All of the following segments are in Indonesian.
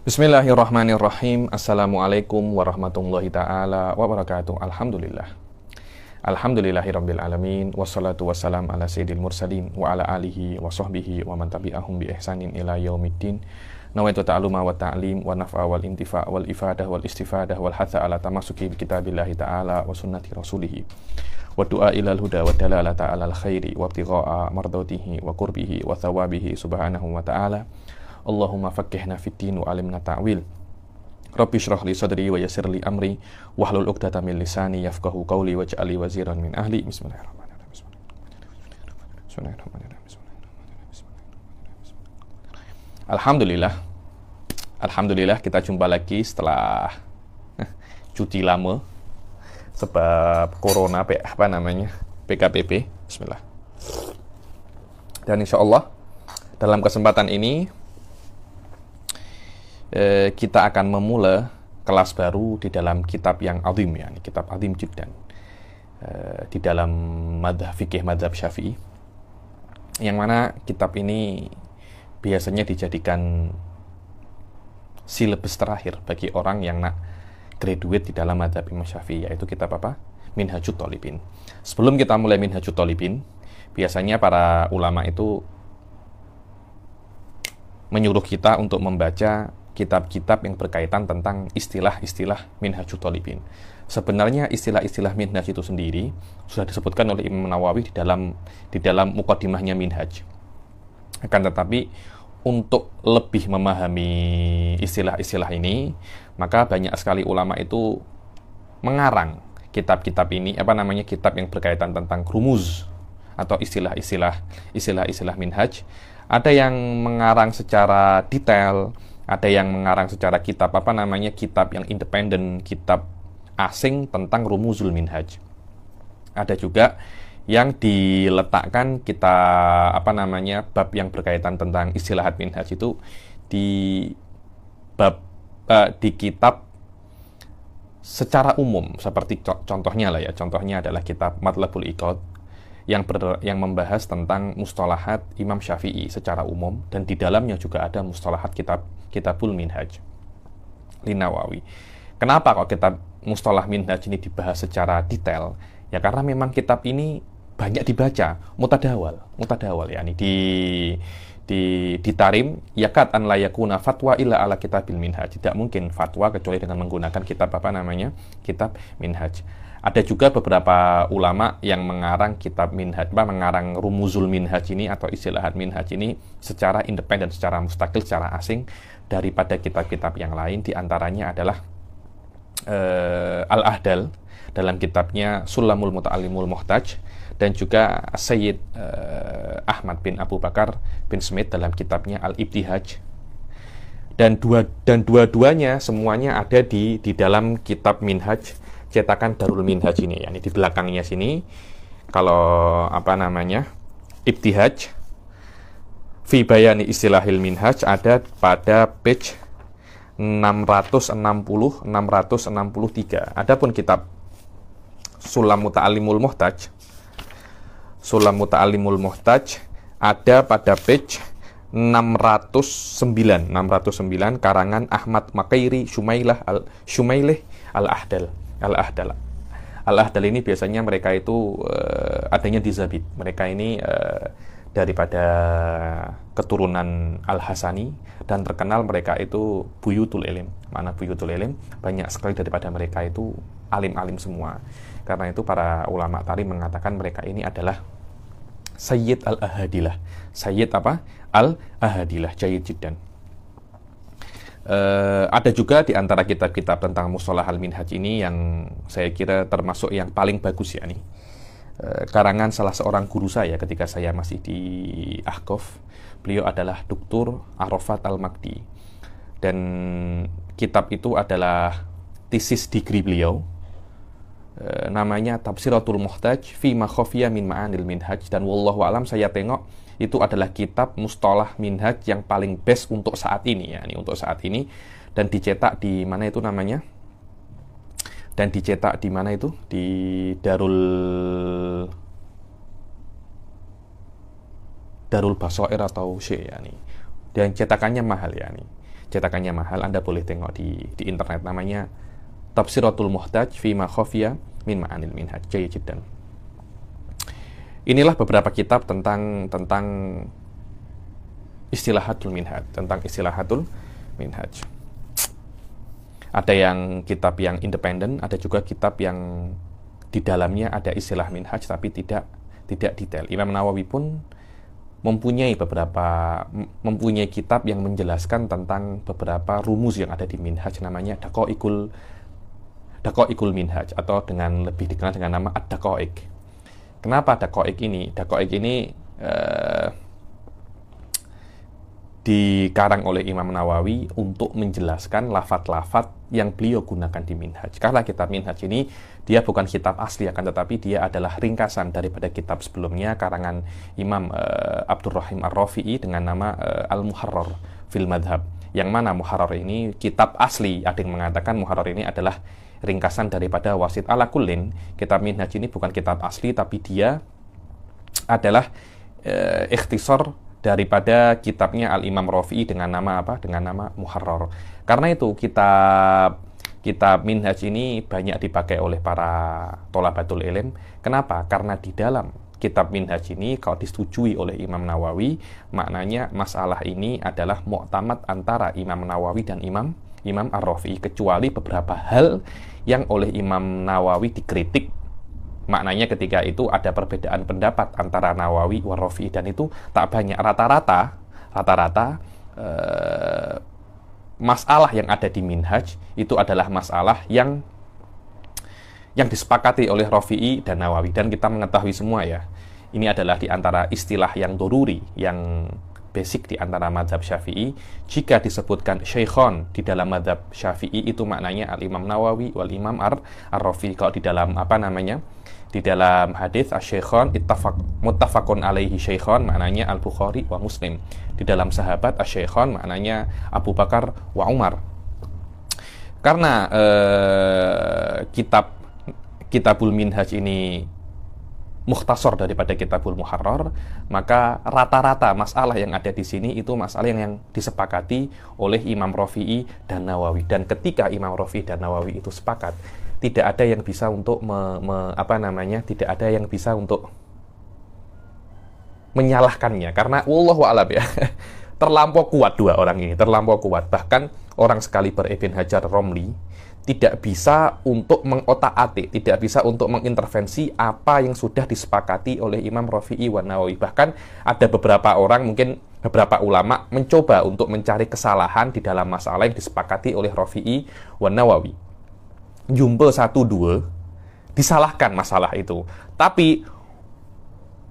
Bismillahirrahmanirrahim. Assalamualaikum warahmatullahi ta'ala wabarakatuh. Alhamdulillah. Alhamdulillahirabbil alamin. Wassalatu wassalam ala sayyidil mursalin wa ala alihi wa sahbihi wa man tabi'ahum bi ihsanin ila yaumiddin. Nawaitu ta'aluma wa ta'lim wa naf'a wal intifa' wal ifadah wal istifadah wal hatha ala tamasuki bi kitabillahi ta'ala wa sunnati rasulih. Wa du'a ilal huda wa dalalata ala al khairi wa ibtigha'a mardatihi wa qurbihi wa thawabihi subhanahu wa ta'ala. Allahumma faqqihna fid din wa alimna ta'wil. Rabbi shrah li sadri wa yassir li amri wahlul 'uqdatam min lisani yafqahu qawli waj'al li waziran min ahli. Bismillahirrahmanirrahim. Alhamdulillah. Alhamdulillah kita jumpa lagi setelah cuti lama sebab corona PKPP. Bismillah. Dan insyaallah dalam kesempatan ini kita akan memulai kelas baru di dalam kitab yang azim, ya, kitab azim jiddan, di dalam madhab fikih madhab Syafi'i, yang mana kitab ini biasanya dijadikan silabus terakhir bagi orang yang nak graduate di dalam madhab Imam Syafi'i, yaitu kitab apa? Minhajut Thalibin. Sebelum kita mulai Minhajut Thalibin, biasanya para ulama itu menyuruh kita untuk membaca kitab-kitab yang berkaitan tentang istilah-istilah Minhajut Thalibin. Sebenarnya istilah-istilah Minhaj itu sendiri sudah disebutkan oleh Imam Nawawi di dalam muqaddimahnya Minhaj. Akan tetapi untuk lebih memahami istilah-istilah ini, maka banyak sekali ulama itu mengarang kitab-kitab ini, kitab yang berkaitan tentang rumuz atau istilah-istilah Minhaj. Ada yang mengarang secara detail, ada yang mengarang secara kitab kitab yang independen, kitab asing tentang rumuzul minhaj. Ada juga yang diletakkan bab yang berkaitan tentang istilahat minhaj itu di kitab secara umum, seperti contohnya adalah kitab Matlabul Iqad yang membahas tentang mustalahat Imam Syafi'i secara umum, dan di dalamnya juga ada mustalahat Kitabul Minhaj Linawawi. Kenapa kok kitab mustalah Minhaj ini dibahas secara detail? Ya karena memang kitab ini banyak dibaca, mutadawal yakni ditarim yakat an la yakuna fatwa illa ala kitabil minhaj. Tidak mungkin fatwa kecuali dengan menggunakan kitab kitab Minhaj. Ada juga beberapa ulama yang mengarang kitab Minhaj, mengarang rumuzul Minhaj ini atau istilahat Minhaj ini secara independen, secara mustakil, secara asing daripada kitab-kitab yang lain. Di antaranya adalah Al-Ahdal dalam kitabnya Sulamul Muta'allimul Muhtaj, dan juga Sayyid Ahmad bin Abu Bakar bin Smith dalam kitabnya Al-Ibtihaj. Dan dua-duanya semuanya ada di dalam kitab Minhaj cetakan Darul Minhaj ini, yakni di belakangnya sini. Kalau Ibtihaj fi bayani istilahil minhaj ada pada page 663. Adapun kitab Sulam Muta'allimul Muhtaj ada pada page 609 karangan Ahmad Makairi Shumailih Al-Ahdal. Al-Ahdal ini biasanya mereka itu adanya di Zabid. Mereka ini daripada keturunan Al-Hasani, dan terkenal mereka itu buyutul ilm. Mana buyutul ilm? Banyak sekali daripada mereka itu alim-alim semua. Karena itu para ulama tadi mengatakan mereka ini adalah Sayyid Al-Ahadilah. Sayyid Al-Ahadilah, Jayyid Jiddan. Ada juga di antara kitab-kitab tentang mustalah al-minhaj ini yang saya kira termasuk yang paling bagus, ya nih, karangan salah seorang guru saya ketika saya masih di Ahqaf. Beliau adalah Dr. Arafat Al-Makdi, dan kitab itu adalah tesis degree beliau. Namanya Tafsiratul Muhtaj fi ma khafiya min ma'anil minhaj, dan wallahu alam saya tengok itu adalah kitab mustalah minhaj yang paling best untuk saat ini, ya, untuk saat ini, dan dicetak di mana itu namanya? Dan dicetak di mana itu? Di Darul Basair atau Syekh, ya nih. Dan cetakannya mahal, ya nih. cetakannya mahal, Anda boleh tengok di internet, namanya Tafsiratul Muhtaj fi ma khafiya min ma'anil minhaj. Jayyid jiddan. Inilah beberapa kitab tentang istilahatul minhaj, Ada yang kitab yang independen, ada juga kitab yang di dalamnya ada istilah minhaj tapi tidak detail. Imam Nawawi pun mempunyai kitab yang menjelaskan tentang beberapa rumus yang ada di minhaj, namanya Daqaiqul Minhaj, atau dengan lebih dikenal dengan nama Ad-Daqaiq. Kenapa Daqaiq ini? Daqaiq ini dikarang oleh Imam Nawawi untuk menjelaskan lafaz-lafaz yang beliau gunakan di minhaj. Karena kitab minhaj ini dia bukan kitab asli, akan tetapi dia adalah ringkasan daripada kitab sebelumnya karangan Imam Abdurrahim Ar-Rafi'i dengan nama Al-Muharrar fil Madhab. Yang mana Muharrar ini kitab asli, ada yang mengatakan Muharrar ini adalah ringkasan daripada Wasit. Ala kullin, kitab minhaj ini bukan kitab asli, tapi dia adalah ikhtisar daripada kitabnya Al-Imam Rafi'i dengan nama apa? Dengan nama Muharrar. Karena itu kitab minhaj ini banyak dipakai oleh para thalabatul ilm. Kenapa? Karena di dalam kitab minhaj ini kalau disetujui oleh Imam Nawawi, maknanya masalah ini adalah mu'tamad antara Imam Nawawi dan Imam Ar-Rafi'i, kecuali beberapa hal yang oleh Imam Nawawi dikritik. Maknanya ketika itu ada perbedaan pendapat antara Nawawi wa Rafi'i, dan itu tak banyak. Rata-rata masalah yang ada di minhaj itu adalah masalah yang disepakati oleh Rafi'i dan Nawawi. Dan kita mengetahui semua ya, ini adalah di antara istilah yang doruri, yang basic di antara mazhab Syafi'i. Jika disebutkan syekhon di dalam mazhab Syafi'i, itu maknanya Al-Imam Nawawi wal Imam Ar-Rafi'i. Kalau di dalam di dalam hadis asy-syekhon muttafaqun alaihi syekhon, maknanya Al-Bukhari wa Muslim. Di dalam sahabat asy-syekhon maknanya Abu Bakar wa Umar. Karena kitabul minhaj ini mukhtasar daripada kitabul muharrar, maka rata-rata masalah yang ada di sini itu masalah yang disepakati oleh Imam Rafi'i dan Nawawi. Dan ketika Imam Rafi'i dan Nawawi itu sepakat, tidak ada yang bisa untuk tidak ada yang bisa untuk menyalahkannya, karena wallahu a'lam ya. Terlampau kuat dua orang ini, terlampau kuat. Bahkan orang sekaliber Ibn Hajar Romli tidak bisa untuk mengotak-atik, tidak bisa untuk mengintervensi apa yang sudah disepakati oleh Imam Rafi'i wa Nawawi. Bahkan ada beberapa orang, mungkin beberapa ulama, mencoba untuk mencari kesalahan di dalam masalah yang disepakati oleh Rafi'i wa Nawawi. Jumbo 1-2 disalahkan masalah itu, tapi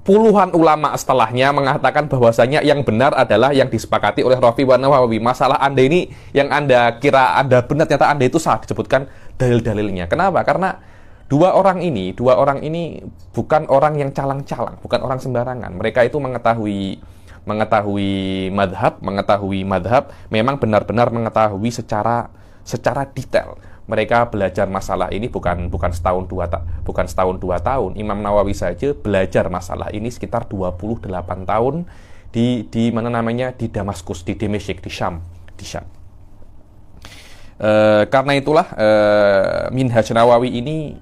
puluhan ulama setelahnya mengatakan bahwasanya yang benar adalah yang disepakati oleh Rafi'i wa Nawawi. Masalah Anda ini yang Anda kira Anda benar, ternyata Anda itu salah, disebutkan dalil-dalilnya. Kenapa? Karena dua orang ini bukan orang yang calang-calang, bukan orang sembarangan. Mereka itu mengetahui madhab, memang benar-benar mengetahui secara detail. Mereka belajar masalah ini bukan setahun dua tahun. Imam Nawawi saja belajar masalah ini sekitar 28 tahun di Damaskus, di Damesyik, di Syam. Karena itulah minhaj Nawawi ini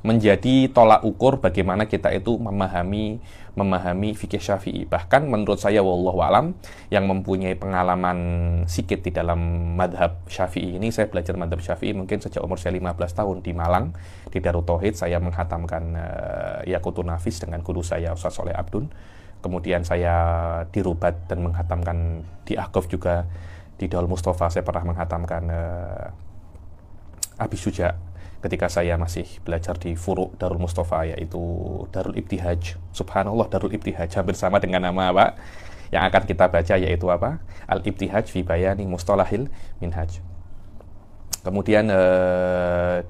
menjadi tolak ukur bagaimana kita itu memahami fikih Syafi'i. Bahkan menurut saya wallahu alam, yang mempunyai pengalaman sikit di dalam madhab Syafi'i ini, saya belajar madhab Syafi'i mungkin sejak umur saya 15 tahun di Malang, di Darut Tauhid. Saya menghatamkan Yaqutun Nafis dengan guru saya Ustaz Soleh Abdun. Kemudian saya di Rubat dan menghatamkan di Ahqaf juga. Di Daul Mustafa saya pernah menghatamkan Abi Syuja ketika saya masih belajar di Furu' Darul Mustafa, yaitu Darul Ibtihaj. Subhanallah, Darul Ibtihaj hampir sama dengan nama apa yang akan kita baca, yaitu apa? Al-Ibtihaj fi Bayani Mustalahil Minhaj. Kemudian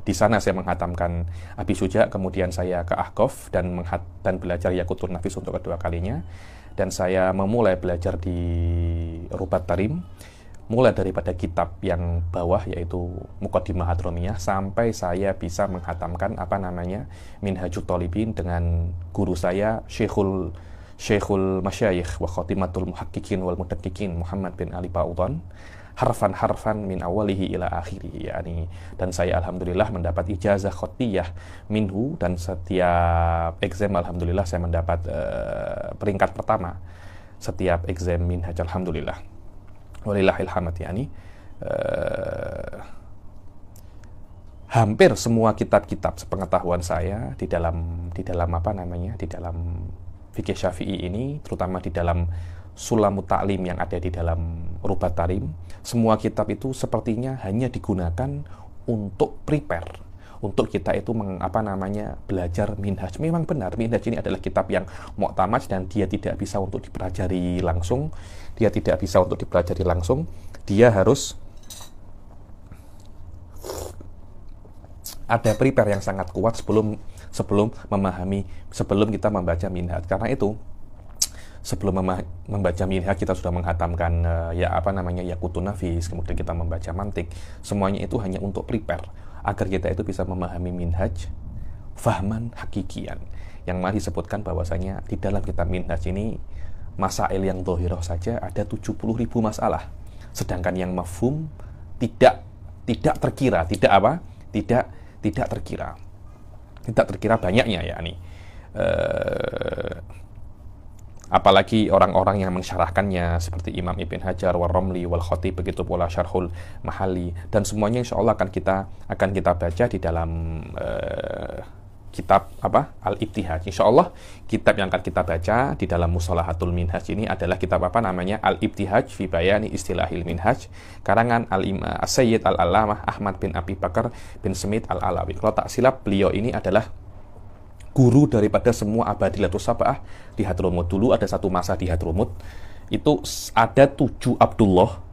di sana saya menghatamkan Abi Syuja, kemudian saya ke Ahqaf dan belajar Yaqutun Nafis untuk kedua kalinya, dan saya memulai belajar di Rubat Tarim, mulai daripada kitab yang bawah yaitu Muqaddimah Hadramiyah sampai saya bisa menghatamkan Minhajut Thalibin dengan guru saya Syekhul Syekhul Masyayikh wa Khatimatul Muhaqqiqin wal Mudaqqiqin Muhammad bin Ali Pauton, harfan-harfan min awalihi ila akhirih, yakni, dan saya alhamdulillah mendapat ijazah khotiyah minhu, dan setiap exam alhamdulillah saya mendapat peringkat pertama setiap exam minhaj, alhamdulillah walillahil hamd. Yani hampir semua kitab-kitab sepengetahuan saya di dalam apa namanya, di dalam fikih Syafi'i ini, terutama di dalam Sulamut Ta'lim yang ada di dalam Rubat Tarim, semua kitab itu sepertinya hanya digunakan untuk prepare, untuk kita itu belajar minhaj. Memang benar, minhaj ini adalah kitab yang mu'tamad dan dia tidak bisa untuk dipelajari langsung. Dia harus ada prepare yang sangat kuat sebelum kita membaca minhaj. Karena itu sebelum membaca minhaj kita sudah menghatamkan Yaqutun Nafis, kemudian kita membaca mantik. Semuanya itu hanya untuk prepare agar kita itu bisa memahami minhaj fahman hakikian, yang mari disebutkan bahwasanya di dalam kitab minhaj ini masail yang dhahirah saja ada 70.000 masalah, sedangkan yang mafhum tidak terkira, tidak terkira banyaknya, yakni apalagi orang-orang yang mensyarahkannya seperti Imam Ibn Hajar, War-Romli, Wal-Khatib, begitu pula Syarhul Mahalli, dan semuanya insya Allah akan kita baca di dalam kitab Al-Ibtihaj. Insya Allah kitab yang akan kita baca di dalam Musalahatul Minhaj ini adalah kitab Al-Ibtihaj fi Bayani Istilahil Minhaj, karangan As-Sayyid Al-Allamah Ahmad bin Abi Bakar bin Smith Al-Alawi. Kalau tak silap, beliau ini adalah guru daripada semua Abadilatus Sab'ah di Hadramut. Dulu ada satu masa di Hadramut itu ada 7 Abdullah,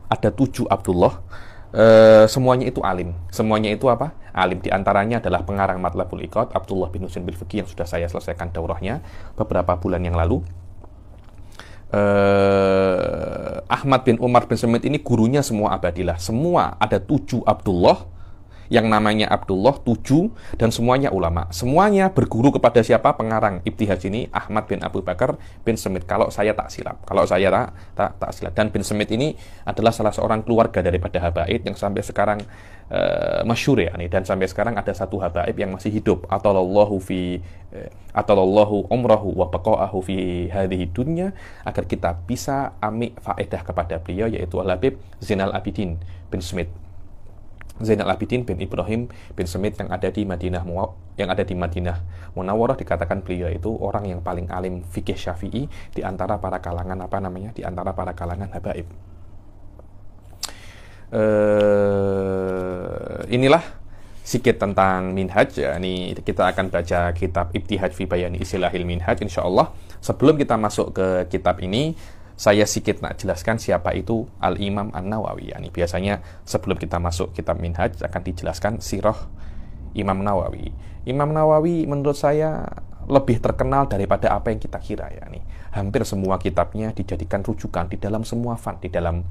semuanya itu alim. Semuanya itu alim. Di antaranya adalah pengarang Matlabul Iqad Abdullah bin Husain bil Fiqih yang sudah saya selesaikan daurahnya beberapa bulan yang lalu. Ahmad bin Umar bin Smith ini gurunya semua Abadilah. Semua ada 7 Abdullah yang namanya Abdullah, 7, dan semuanya ulama. Semuanya berguru kepada siapa? Pengarang Ibtihaj ini, Ahmad bin Abu Bakar bin Smith. Kalau saya tak silap. Dan bin Smith ini adalah salah seorang keluarga daripada Habaib yang sampai sekarang masyhur, ya, dan sampai sekarang ada satu Habaib yang masih hidup. Atalallahu umrahu wa baqa'ahu fi hadhihi dunya, agar kita bisa ambil faedah kepada beliau, yaitu Al-Habib Zainal Abidin bin Smith. Zainal Abidin bin Ibrahim bin Smith yang ada di Madinah Munawwarah, dikatakan beliau itu orang yang paling alim fikih Syafi'i di antara para kalangan habaib. Inilah sedikit tentang minhaj, ya. Ini kita akan baca kitab Ibtihaj fi Bayani Istilahil Minhaj insyaallah. Sebelum kita masuk ke kitab ini, saya sedikit nak jelaskan siapa itu Al-Imam An-Nawawi. Yani biasanya sebelum kita masuk kitab Minhaj akan dijelaskan sirah Imam Nawawi. Imam Nawawi menurut saya lebih terkenal daripada apa yang kita kira. Yani hampir semua kitabnya dijadikan rujukan di dalam semua fan, di dalam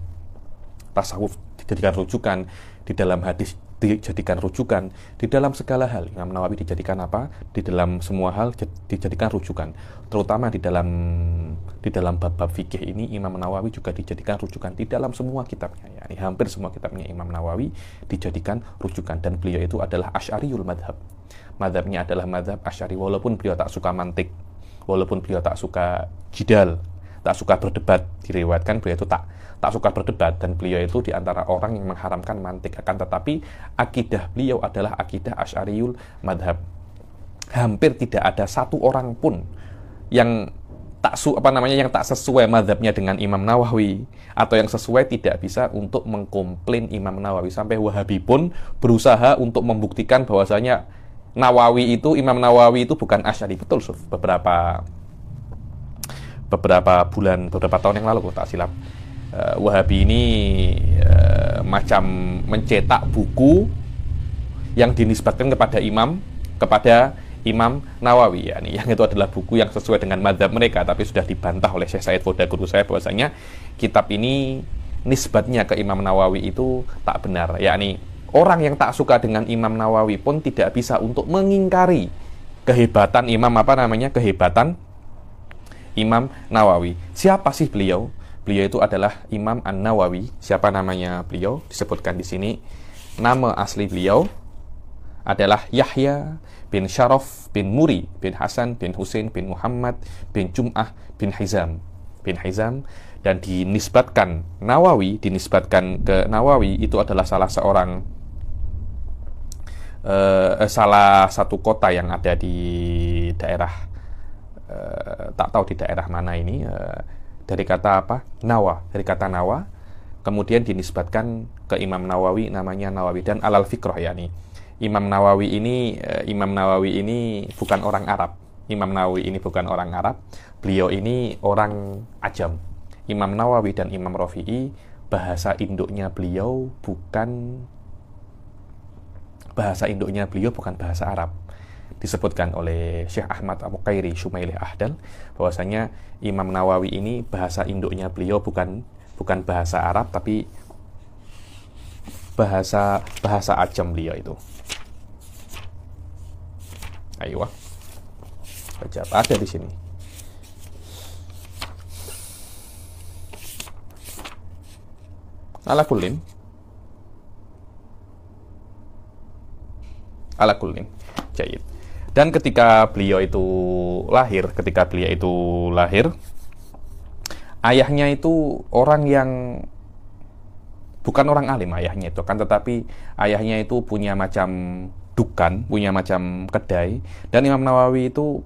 tasawuf dijadikan rujukan, di dalam hadis dijadikan rujukan, di dalam segala hal Imam Nawawi dijadikan di dalam semua hal dijadikan rujukan, terutama di dalam bab-bab fikih ini Imam Nawawi juga dijadikan rujukan di dalam semua kitabnya, yakni hampir semua kitabnya Imam Nawawi dijadikan rujukan. Dan beliau itu adalah Asy'ariyul madhab, madhabnya adalah madhab Asy'ari, walaupun beliau tak suka mantik, walaupun beliau tak suka jidal, tak suka berdebat. Diriwayatkan beliau itu tak suka berdebat, dan beliau itu diantara orang yang mengharamkan mantik. Akan tetapi akidah beliau adalah akidah Asy'ariyul madhab. Hampir tidak ada satu orang pun yang tak sesuai madhabnya dengan Imam Nawawi, atau yang sesuai tidak bisa untuk mengkomplain Imam Nawawi. Sampai Wahabi pun berusaha untuk membuktikan bahwasanya Imam Nawawi itu bukan Asy'ari. Betul, beberapa tahun yang lalu, kalau tak silap, Wahabi ini macam mencetak buku yang dinisbatkan kepada Imam Nawawi, ya, yang itu adalah buku yang sesuai dengan mazhab mereka, tapi sudah dibantah oleh Syekh Said Foda, guru saya, bahwasanya kitab ini nisbatnya ke Imam Nawawi itu tak benar. Yakni orang yang tak suka dengan Imam Nawawi pun tidak bisa untuk mengingkari kehebatan Imam Nawawi. Siapa sih beliau? Beliau itu adalah Imam An-Nawawi. Siapa namanya beliau? Disebutkan di sini. Nama asli beliau adalah Yahya bin Syaraf bin Muri bin Hasan bin Husain bin Muhammad bin Jum'ah bin Hizam. Dan dinisbatkan ke Nawawi itu adalah salah satu kota yang ada di daerah, tak tahu di daerah mana ini, dari kata apa? Dari kata Nawa, kemudian dinisbatkan ke Imam Nawawi, namanya Nawawi. Dan alal fikrah, yakni Imam Nawawi ini bukan orang Arab. Beliau ini orang Ajam. Imam Nawawi dan Imam Rafi'i, bahasa induknya beliau bukan bahasa Arab. Disebutkan oleh Syekh Ahmad Al-Muqairi Shumailih Ahdal bahwasanya Imam Nawawi ini bahasa induknya beliau bukan bahasa Arab, tapi bahasa Ajam beliau itu. Ayo, baca apa ada di sini. Ala kullin. Jayid. Dan ketika beliau itu lahir, ayahnya itu orang yang bukan orang alim, ayahnya itu, kan tetapi ayahnya itu punya macam dukan, punya macam kedai, dan Imam Nawawi itu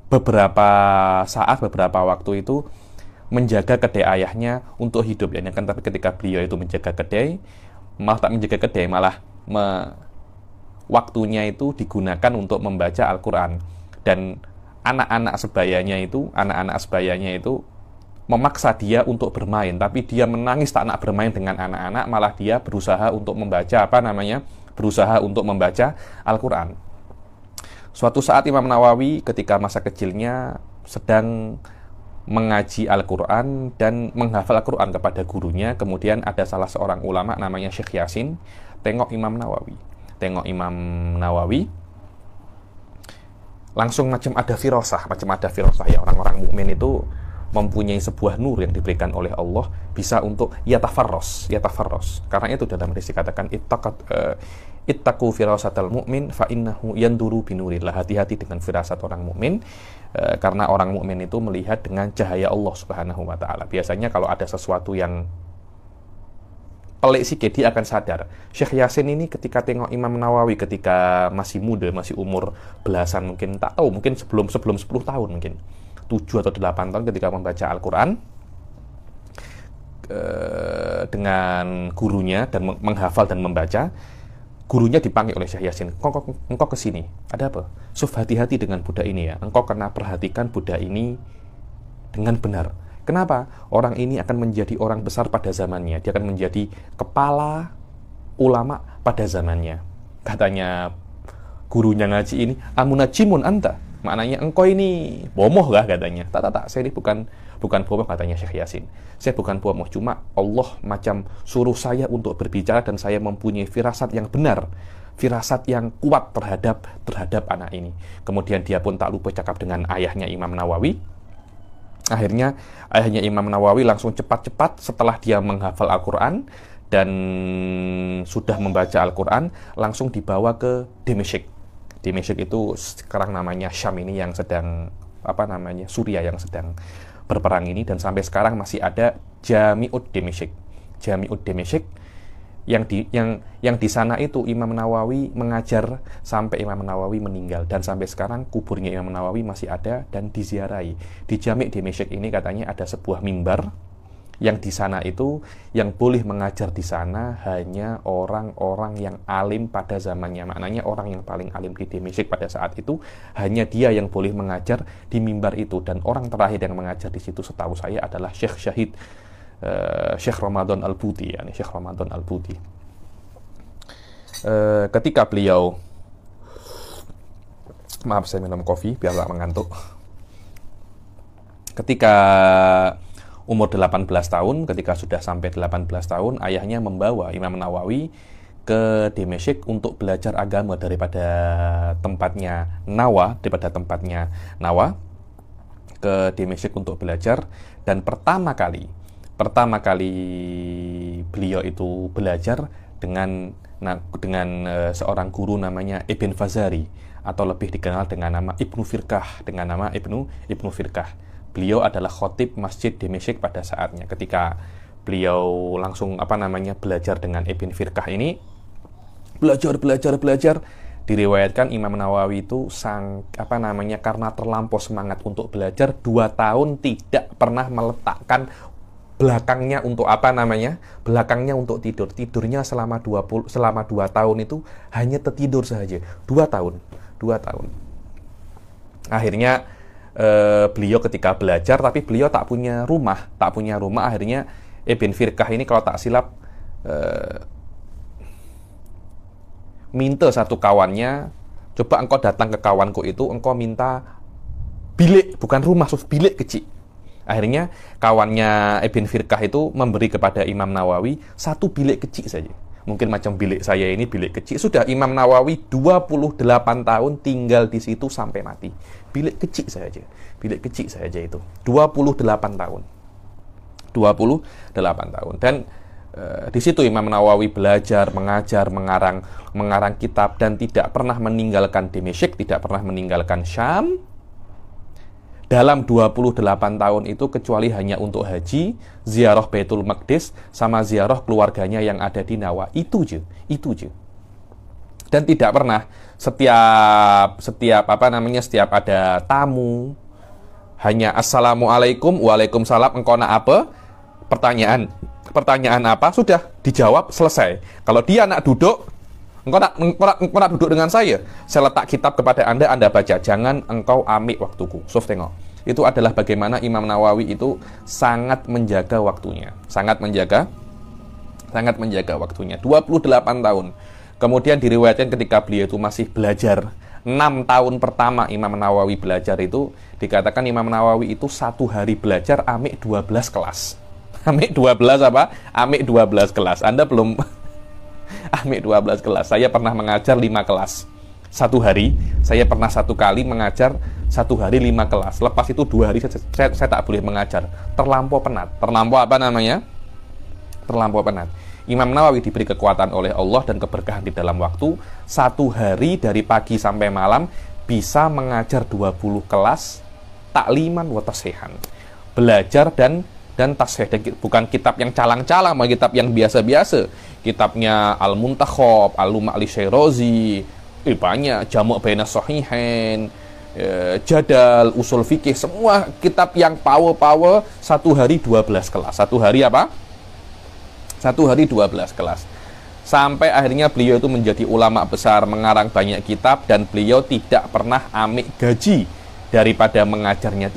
beberapa waktu itu menjaga kedai ayahnya untuk hidup, ya kan. Tapi ketika beliau itu menjaga kedai, malah tak menjaga kedai, malah waktunya itu digunakan untuk membaca Al-Quran. Dan anak-anak sebayanya itu memaksa dia untuk bermain, tapi dia menangis tak nak bermain dengan anak-anak, malah dia berusaha untuk membaca Al-Quran. Suatu saat Imam Nawawi ketika masa kecilnya sedang mengaji Al-Quran dan menghafal Al-Quran kepada gurunya. Kemudian ada salah seorang ulama namanya Syekh Yasin tengok Imam Nawawi, langsung macam ada firasah ya. Orang-orang mukmin itu mempunyai sebuah nur yang diberikan oleh Allah, bisa untuk yatafarros. Karena itu dalam hadis dikatakan ittaqu firasatal mu'min fa innahu yanduru binurillah. Hati-hati dengan firasat orang mukmin, karena orang mukmin itu melihat dengan cahaya Allah Subhanahu wa taala. Biasanya kalau ada sesuatu yang pelik sikit, dia akan sadar. Syekh Yasin ini ketika tengok Imam Nawawi ketika masih muda, masih umur belasan, mungkin tak tahu, mungkin sebelum 10 tahun, mungkin 7 atau 8 tahun, ketika membaca Al-Quran dengan gurunya dan menghafal dan membaca, gurunya dipanggil oleh Syekh Yasin, engkau kesini, ada apa? Suf, hati-hati dengan budak ini ya, engkau kena perhatikan budak ini dengan benar. Kenapa? Orang ini akan menjadi orang besar pada zamannya. Dia akan menjadi kepala ulama pada zamannya. Katanya gurunya ngaji ini, amunajimun anta. Maknanya engkau ini bomoh lah katanya. Tak, saya ini bukan bomoh, katanya Syekh Yasin. Saya bukan bomoh, cuma Allah macam suruh saya untuk berbicara dan saya mempunyai firasat yang benar, firasat yang kuat terhadap anak ini. Kemudian dia pun tak lupa cakap dengan ayahnya Imam Nawawi. Akhirnya ayahnya Imam Nawawi langsung cepat-cepat setelah dia menghafal Al-Quran dan sudah membaca Al-Quran, langsung dibawa ke Damesyk. Damesyk itu sekarang namanya Syam ini, yang sedang Suriah yang sedang berperang ini, dan sampai sekarang masih ada Jami'ud Damesyk. Yang di sana itu Imam Nawawi mengajar sampai Imam Nawawi meninggal, dan sampai sekarang kuburnya Imam Nawawi masih ada dan diziarahi. Di Jami' Damesyk ini katanya ada sebuah mimbar yang di sana itu yang boleh mengajar di sana hanya orang-orang yang alim pada zamannya. Maknanya orang yang paling alim di Damesyk pada saat itu hanya dia yang boleh mengajar di mimbar itu, dan orang terakhir yang mengajar di situ setahu saya adalah Syekh Syahid Syekh Ramadan Al-Buti, ketika beliau, maaf saya minum kopi biar tak mengantuk, ketika umur 18 tahun, ketika sudah sampai 18 tahun, ayahnya membawa Imam Nawawi ke Damesyk untuk belajar agama daripada tempatnya Nawa. ke Damesyk untuk belajar, dan pertama kali beliau itu belajar dengan seorang guru namanya Ibn Fazari, atau lebih dikenal dengan nama Ibnu Firqah, Ibnu Firqah. Beliau adalah khotib Masjid Damesyk pada saatnya. Ketika beliau langsung belajar dengan Ibn Firqah ini, belajar, diriwayatkan Imam Nawawi itu karena terlampau semangat untuk belajar, 2 tahun tidak pernah meletakkan belakangnya untuk tidur. Tidurnya selama 2 tahun itu hanya tertidur saja. 2 tahun. Akhirnya beliau ketika belajar, tapi beliau tak punya rumah. Akhirnya Ibn Firqah ini kalau tak silap minta satu kawannya, coba engkau datang ke kawanku itu, engkau minta bilik, bukan rumah, bilik kecil. Akhirnya kawannya Ibn Firqah itu memberi kepada Imam Nawawi 1 bilik kecil saja. Mungkin macam bilik saya ini, bilik kecil. Sudah Imam Nawawi 28 tahun tinggal di situ sampai mati. Bilik kecil saja itu. 28 tahun. Dan di situ Imam Nawawi belajar, mengajar, mengarang kitab, dan tidak pernah meninggalkan Damesyk, tidak pernah meninggalkan Syam dalam 28 tahun itu, kecuali hanya untuk haji, ziarah Baitul Maqdis, sama ziarah keluarganya yang ada di Nawa. Itu je. Dan tidak pernah setiap ada tamu hanya assalamualaikum, waalaikumsalam, engkau nak apa? Pertanyaan apa? Sudah dijawab, selesai. Kalau dia nak duduk, engkau nak duduk dengan saya letak kitab kepada Anda baca. Jangan engkau ambil waktuku. Tengok. Itu adalah bagaimana Imam Nawawi itu sangat menjaga waktunya. Sangat menjaga waktunya. 28 tahun. Kemudian diriwayatkan ketika beliau itu masih belajar, 6 tahun pertama Imam Nawawi belajar itu, dikatakan Imam Nawawi itu 1 hari belajar amik 12 kelas. Amik 12 kelas. Anda belum amik 12 kelas. Saya pernah mengajar 5 kelas. 1 hari, saya pernah 1 kali mengajar 1 hari 5 kelas. Lepas itu 2 hari saya tak boleh mengajar. Terlampau penat. Terlampau penat. Imam Nawawi diberi kekuatan oleh Allah dan keberkahan di dalam waktu. 1 hari dari pagi sampai malam bisa mengajar 20 kelas takliman wa tashihan. Belajar dan tashih, bukan kitab yang calang-calang, kitab yang biasa-biasa. Kitabnya Al-Muntakhab, Al-Lum'a' Syairozi, banyak, Jamu' Baina Shahihain, Jadal, Usul Fikih, semua kitab yang power. 1 hari 12 kelas. 1 hari 12 kelas. Sampai akhirnya beliau itu menjadi ulama besar, mengarang banyak kitab, dan beliau tidak pernah amik gaji daripada mengajarnya.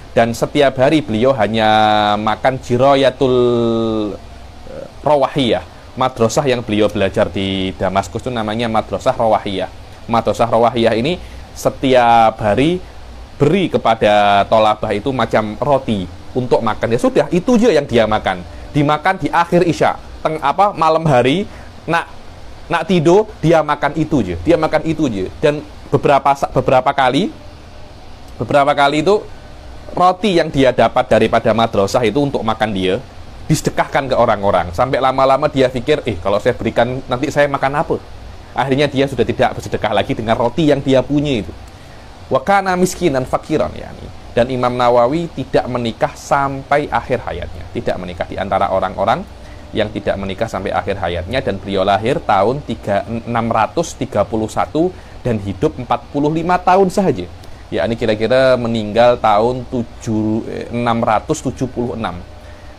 Dan setiap hari beliau hanya makan Jirayatul Rawahiyah. Madrasah yang beliau belajar di Damaskus itu namanya Madrasah Rawahiyah. Madrasah Rawahiyah ini setiap hari beri kepada tolabah itu macam roti untuk makan. Ya sudah, itu aja yang dia makan. Dimakan di akhir Isya. Malam hari nak tidur, dia makan itu aja. Dan beberapa kali itu roti yang dia dapat daripada madrasah itu untuk makan dia, disedekahkan ke orang-orang. Sampai lama-lama dia pikir, kalau saya berikan nanti saya makan apa? Akhirnya dia sudah tidak bersedekah lagi dengan roti yang dia punya itu. Wa kana miskinan fakiran, Dan Imam Nawawi tidak menikah sampai akhir hayatnya. Tidak menikah, di antara orang-orang yang tidak menikah sampai akhir hayatnya. Dan beliau lahir tahun 631 dan hidup 45 tahun saja. Ini kira-kira meninggal tahun 676.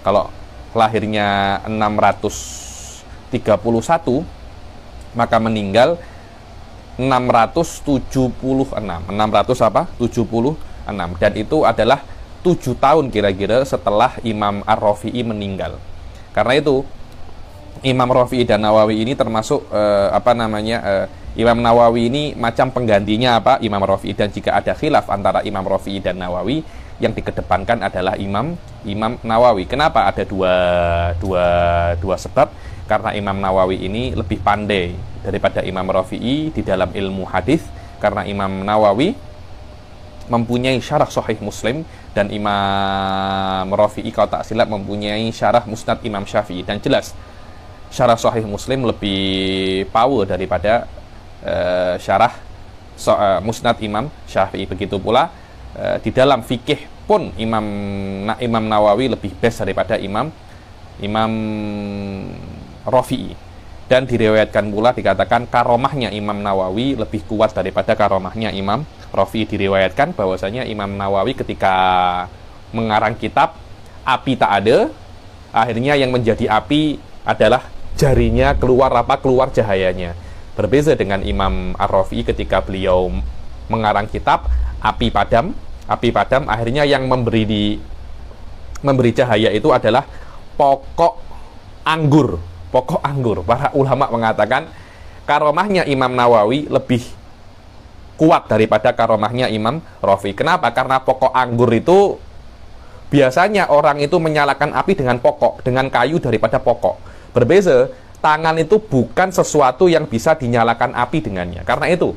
Kalau lahirnya 631, maka meninggal 676. Dan itu adalah 7 tahun kira-kira setelah Imam Ar-Rafi'i meninggal. Karena itu Imam Rafi'i dan Nawawi ini termasuk Imam Nawawi ini macam penggantinya Imam Rafi'i. Dan jika ada khilaf antara Imam Rafi'i dan Nawawi, yang dikedepankan adalah Imam Nawawi. Kenapa? Ada dua sebab. Karena Imam Nawawi ini lebih pandai daripada Imam Rafi'i di dalam ilmu hadis. Karena Imam Nawawi mempunyai syarah Sahih Muslim, dan Imam Rafi'i kalau tak silap mempunyai syarah Musnad Imam Syafi'i. Dan jelas syarah Sahih Muslim lebih power daripada syarah Musnad Imam Syafi'i. Begitu pula di dalam fikih pun Imam Nawawi lebih best daripada Imam Rafi'i. Dan diriwayatkan pula, dikatakan karomahnya Imam Nawawi lebih kuat daripada karomahnya Imam Rafi'i. Diriwayatkan bahwasanya Imam Nawawi ketika mengarang kitab, api tak ada, akhirnya yang menjadi api adalah jarinya, keluar cahayanya. Berbeza dengan Imam Ar-Rafi'i ketika beliau mengarang kitab, api padam, akhirnya yang memberi cahaya itu adalah pokok anggur. Para ulama mengatakan karomahnya Imam Nawawi lebih kuat daripada karomahnya Imam Rafi'i. Kenapa? Karena pokok anggur itu biasanya orang itu menyalakan api dengan kayu daripada pokok. Berbeza, tangan itu bukan sesuatu yang bisa dinyalakan api dengannya. Karena itu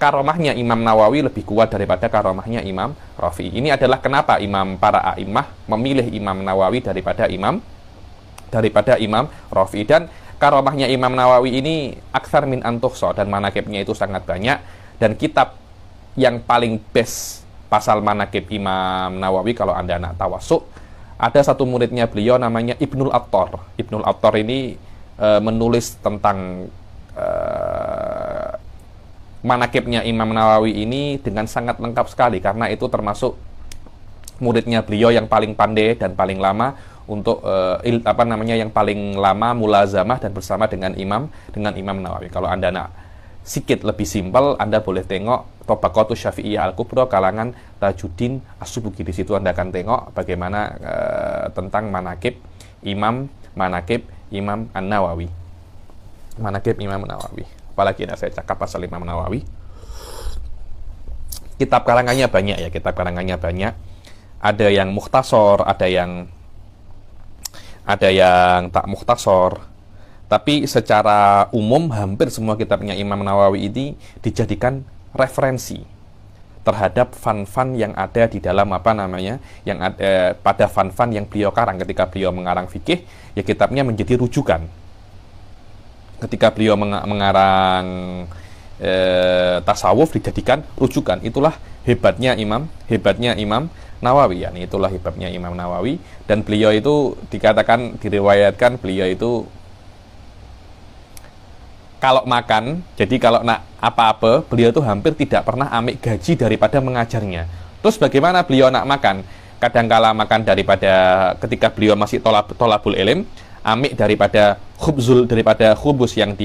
karomahnya Imam Nawawi lebih kuat daripada karomahnya Imam Rafi'i. Ini adalah kenapa para a'immah memilih Imam Nawawi daripada Imam Rafi'i. Dan karomahnya Imam Nawawi ini aktsar min antuhsa, dan manakibnya itu sangat banyak. Dan kitab yang paling best pasal manakib Imam Nawawi kalau Anda nak tawasuk, ada satu muridnya beliau namanya Ibnul Attar. Ibnul Attar ini menulis tentang manakibnya Imam Nawawi ini dengan sangat lengkap sekali, karena itu termasuk muridnya beliau yang paling pandai dan paling lama untuk yang paling lama mulazamah dan bersama dengan Imam Nawawi. Kalau Anda nak sedikit lebih simpel, Anda boleh tengok Tabaqatus Syafi'iyah Al-Kubra kalangan Tajuddin As-Subuki. Di situ Anda akan tengok bagaimana tentang manakib Imam An-Nawawi. Apalagi yang saya cakap pasal Imam Nawawi. Kitab karangannya banyak. Ada yang mukhtasar, ada yang tak mukhtasar. Tapi secara umum hampir semua kitabnya Imam Nawawi ini dijadikan referensi terhadap fan-fan yang ada di dalam yang ada pada fan-fan yang beliau karang. Ketika beliau mengarang fikih, ya kitabnya menjadi rujukan. Ketika beliau mengarang tasawuf, dijadikan rujukan. Itulah hebatnya Imam Nawawi. Itulah hebatnya Imam Nawawi. Dan beliau itu diriwayatkan beliau itu kalau makan, jadi kalau nak apa-apa, beliau itu hampir tidak pernah ambil gaji daripada mengajarnya. Terus bagaimana beliau nak makan? Kadangkala makan daripada ketika beliau masih tolabul ilm, ambil daripada khubus yang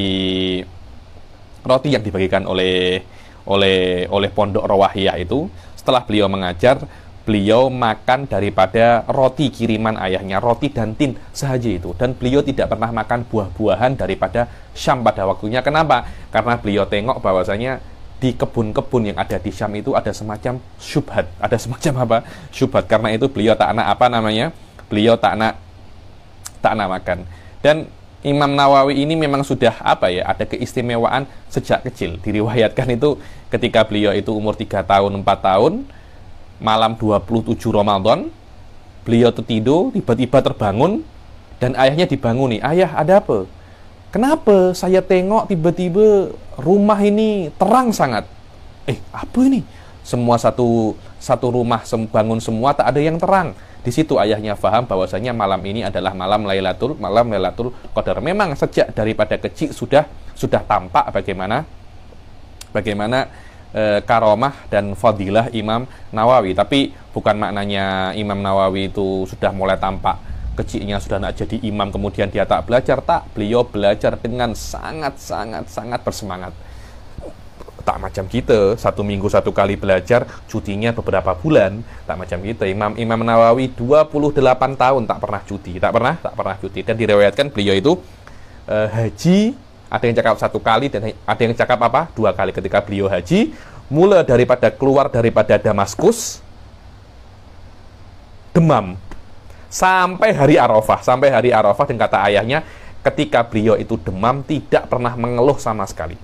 roti yang dibagikan oleh pondok Rawahiyah itu. Setelah beliau mengajar, beliau makan daripada roti kiriman ayahnya, roti dan tin sahaja itu. Dan beliau tidak pernah makan buah-buahan daripada Syam pada waktunya. Kenapa? Karena beliau tengok bahwasanya di kebun-kebun yang ada di Syam itu ada semacam syubhat. Syubhat. Karena itu beliau beliau tak nak makan. Dan Imam Nawawi ini memang sudah ada keistimewaan sejak kecil. Diriwayatkan itu ketika beliau itu umur 3 tahun, 4 tahun, malam 27 Ramadan, beliau tertidur, tiba-tiba terbangun, dan ayahnya dibanguni. Ayah, ada apa? Kenapa saya tengok tiba-tiba rumah ini terang sangat? Apa ini? Semua satu rumah bangun semua, tak ada yang terang. Di situ ayahnya faham bahwasanya malam ini adalah malam Lailatul Qadar. Memang sejak daripada kecil sudah tampak bagaimana karomah dan fadilah Imam Nawawi. Tapi bukan maknanya Imam Nawawi itu sudah mulai tampak kecilnya sudah nak jadi imam kemudian dia tak belajar. Tak, beliau belajar dengan sangat bersemangat. Tak macam kita, 1 minggu 1 kali belajar, cutinya beberapa bulan. Tak macam kita. Imam Nawawi 28 tahun tak pernah cuti. Tak pernah cuti. Dan diriwayatkan beliau itu haji, ada yang cakap 1 kali dan ada yang cakap 2 kali. Ketika beliau haji, mulai keluar daripada Damaskus, demam sampai hari Arafah. Dan kata ayahnya, ketika beliau itu demam tidak pernah mengeluh sama sekali.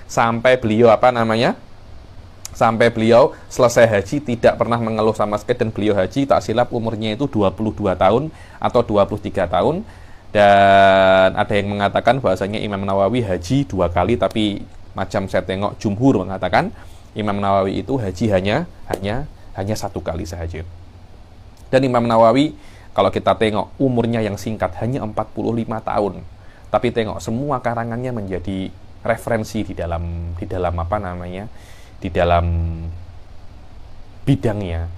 Sampai beliau Sampai beliau selesai haji tidak pernah mengeluh sama sekali, dan beliau haji tak silap umurnya itu 22 tahun atau 23 tahun. Dan ada yang mengatakan bahwasanya Imam Nawawi haji 2 kali, tapi macam saya tengok jumhur mengatakan Imam Nawawi itu haji hanya 1 kali saja. Dan Imam Nawawi kalau kita tengok umurnya yang singkat hanya 45 tahun, tapi tengok semua karangannya menjadi referensi di dalam apa namanya, di dalam bidangnya.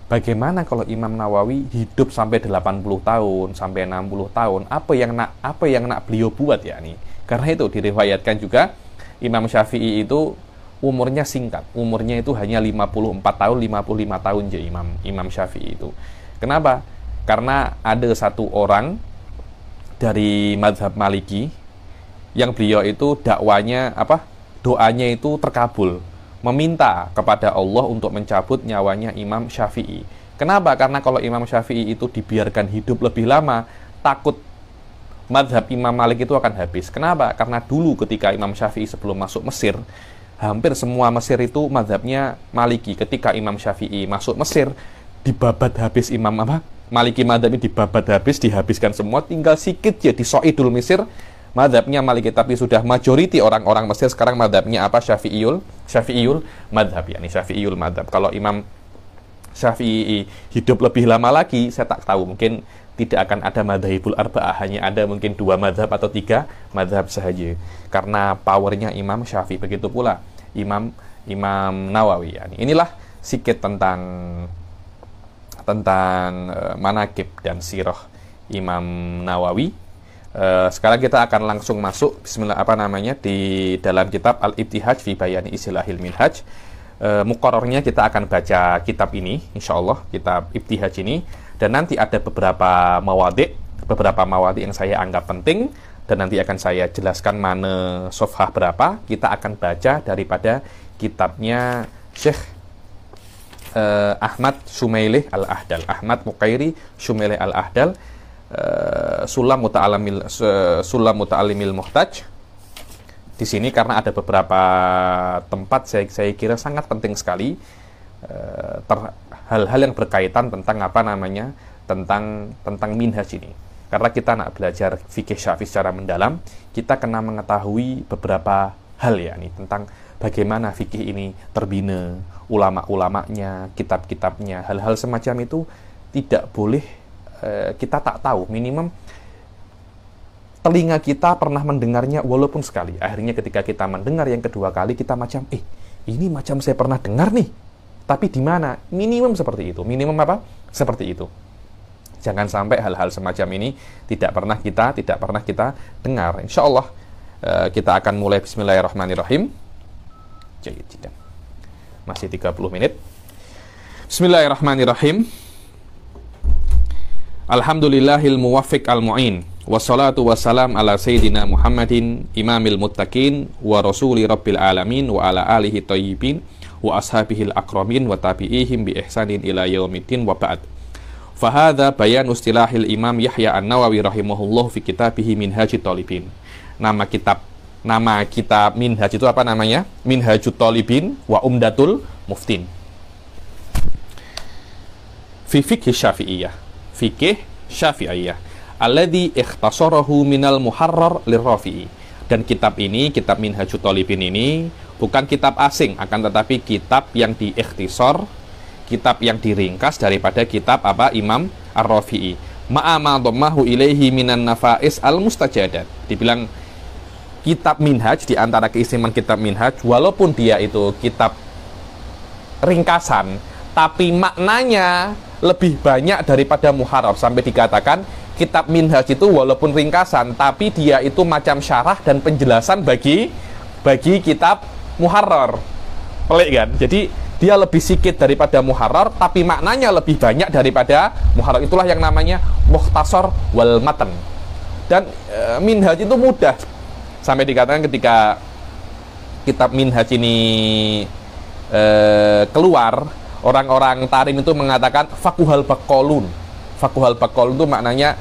Bagaimana kalau Imam Nawawi hidup sampai 80 tahun, sampai 60 tahun, apa yang nak beliau buat ya nih. Karena itu diriwayatkan juga Imam Syafi'i itu umurnya singkat, umurnya itu hanya 54 tahun, 55 tahun aja Imam Syafi'i itu. Kenapa? Karena ada satu orang dari mazhab Maliki yang beliau itu dakwanya doanya itu terkabul, meminta kepada Allah untuk mencabut nyawanya Imam Syafi'i. Kenapa? Karena kalau Imam Syafi'i itu dibiarkan hidup lebih lama, takut mazhab Imam Malik itu akan habis. Kenapa? Karena dulu ketika Imam Syafi'i sebelum masuk Mesir, hampir semua Mesir itu mazhabnya Maliki. Ketika Imam Syafi'i masuk Mesir, dibabat habis Maliki mazhab ini, dibabat habis, dihabiskan semua, tinggal sikit ya di Soidul Mesir mazhabnya Maliki, tapi sudah majority orang-orang Mesir sekarang mazhabnya Syafi'iyul mazhab, yakni Syafi'iyul mazhab. Kalau Imam Syafi'i hidup lebih lama lagi, saya tak tahu, mungkin tidak akan ada madzhabul arba'ah, hanya ada mungkin 2 mazhab atau 3 mazhab sahaja, karena powernya Imam Syafi'i. Begitu pula Imam Nawawi. Yani inilah sedikit tentang manaqib dan sirah Imam Nawawi. Sekarang kita akan langsung masuk di dalam kitab Al-Ibtihaj fi Bayani Istilahil Minhaj. Muqarrarnya kita akan baca kitab ini, insyaallah, kitab Ibtihaj ini, dan nanti ada beberapa mawadi yang saya anggap penting, dan nanti akan saya jelaskan mana safhah berapa. Kita akan baca daripada kitabnya Syekh Ahmad Shumailih Al-Ahdal, Ahmad Muqairi Shumailih Al-Ahdal, Sulam Muta'alimil Muhtaj. Di sini karena ada beberapa tempat saya kira sangat penting sekali hal-hal yang berkaitan tentang tentang minhaj ini. Karena kita nak belajar fikih Syafi'i secara mendalam, kita kena mengetahui beberapa hal ya nih, tentang bagaimana fikih ini terbina, ulama-ulamanya, kitab-kitabnya. Hal-hal semacam itu tidak boleh kita tak tahu, minimum telinga kita pernah mendengarnya walaupun sekali. Akhirnya ketika kita mendengar yang kedua kali, kita macam, ini macam saya pernah dengar nih, tapi di mana? Minimum seperti itu. Minimum seperti itu. Jangan sampai hal-hal semacam ini tidak pernah kita dengar. Insya Allah kita akan mulai. Bismillahirrahmanirrahim. Masih 30 menit. Bismillahirrahmanirrahim. Alhamdulillahil muwaffiq al-mu'in, wassalatu wassalam ala sayyidina Muhammadin imamil muttaqin wa rasuli rabbil alamin wa ala alihi thayyibin wa ashabihil akramin wa tabi'ihim bi ihsanin ila yaumiddin wa ba'd. Fahadha bayan istilahil Imam Yahya An-Nawawi rahimahullah fi kitabih Minhajut Talibin. Nama kitab Minhaj itu apa namanya? Minhajut Talibin wa Umdatul Muftin. Fi fiqh Syafi'iyah. Fikih Syafi'iyah alladzi ikhtasarahu minal muharrar lirrafi'i. Dan kitab ini, kitab Minhajut Talibin ini bukan kitab asing, akan tetapi kitab yang diikhtisar, kitab yang diringkas daripada kitab Imam Ar-Rafi'i. Ma'ama dhammahu ilaihi minan nafa'is al-mustajadat. Dibilang kitab Minhaj, di antara keistimewaan kitab Minhaj, walaupun dia itu kitab ringkasan, tapi maknanya lebih banyak daripada muharrar. Sampai dikatakan kitab Minhaj itu walaupun ringkasan, tapi dia itu macam syarah dan penjelasan bagi kitab muharrar. Pelik kan? Jadi dia lebih sedikit daripada muharrar, tapi maknanya lebih banyak daripada muharrar. Itulah yang namanya mukhtasar wal matan. Dan Minhaj itu mudah. Sampai dikatakan ketika kitab Minhaj ini keluar, orang-orang tarim itu mengatakan fakuhal bakolun. Fakuhal bakolun itu maknanya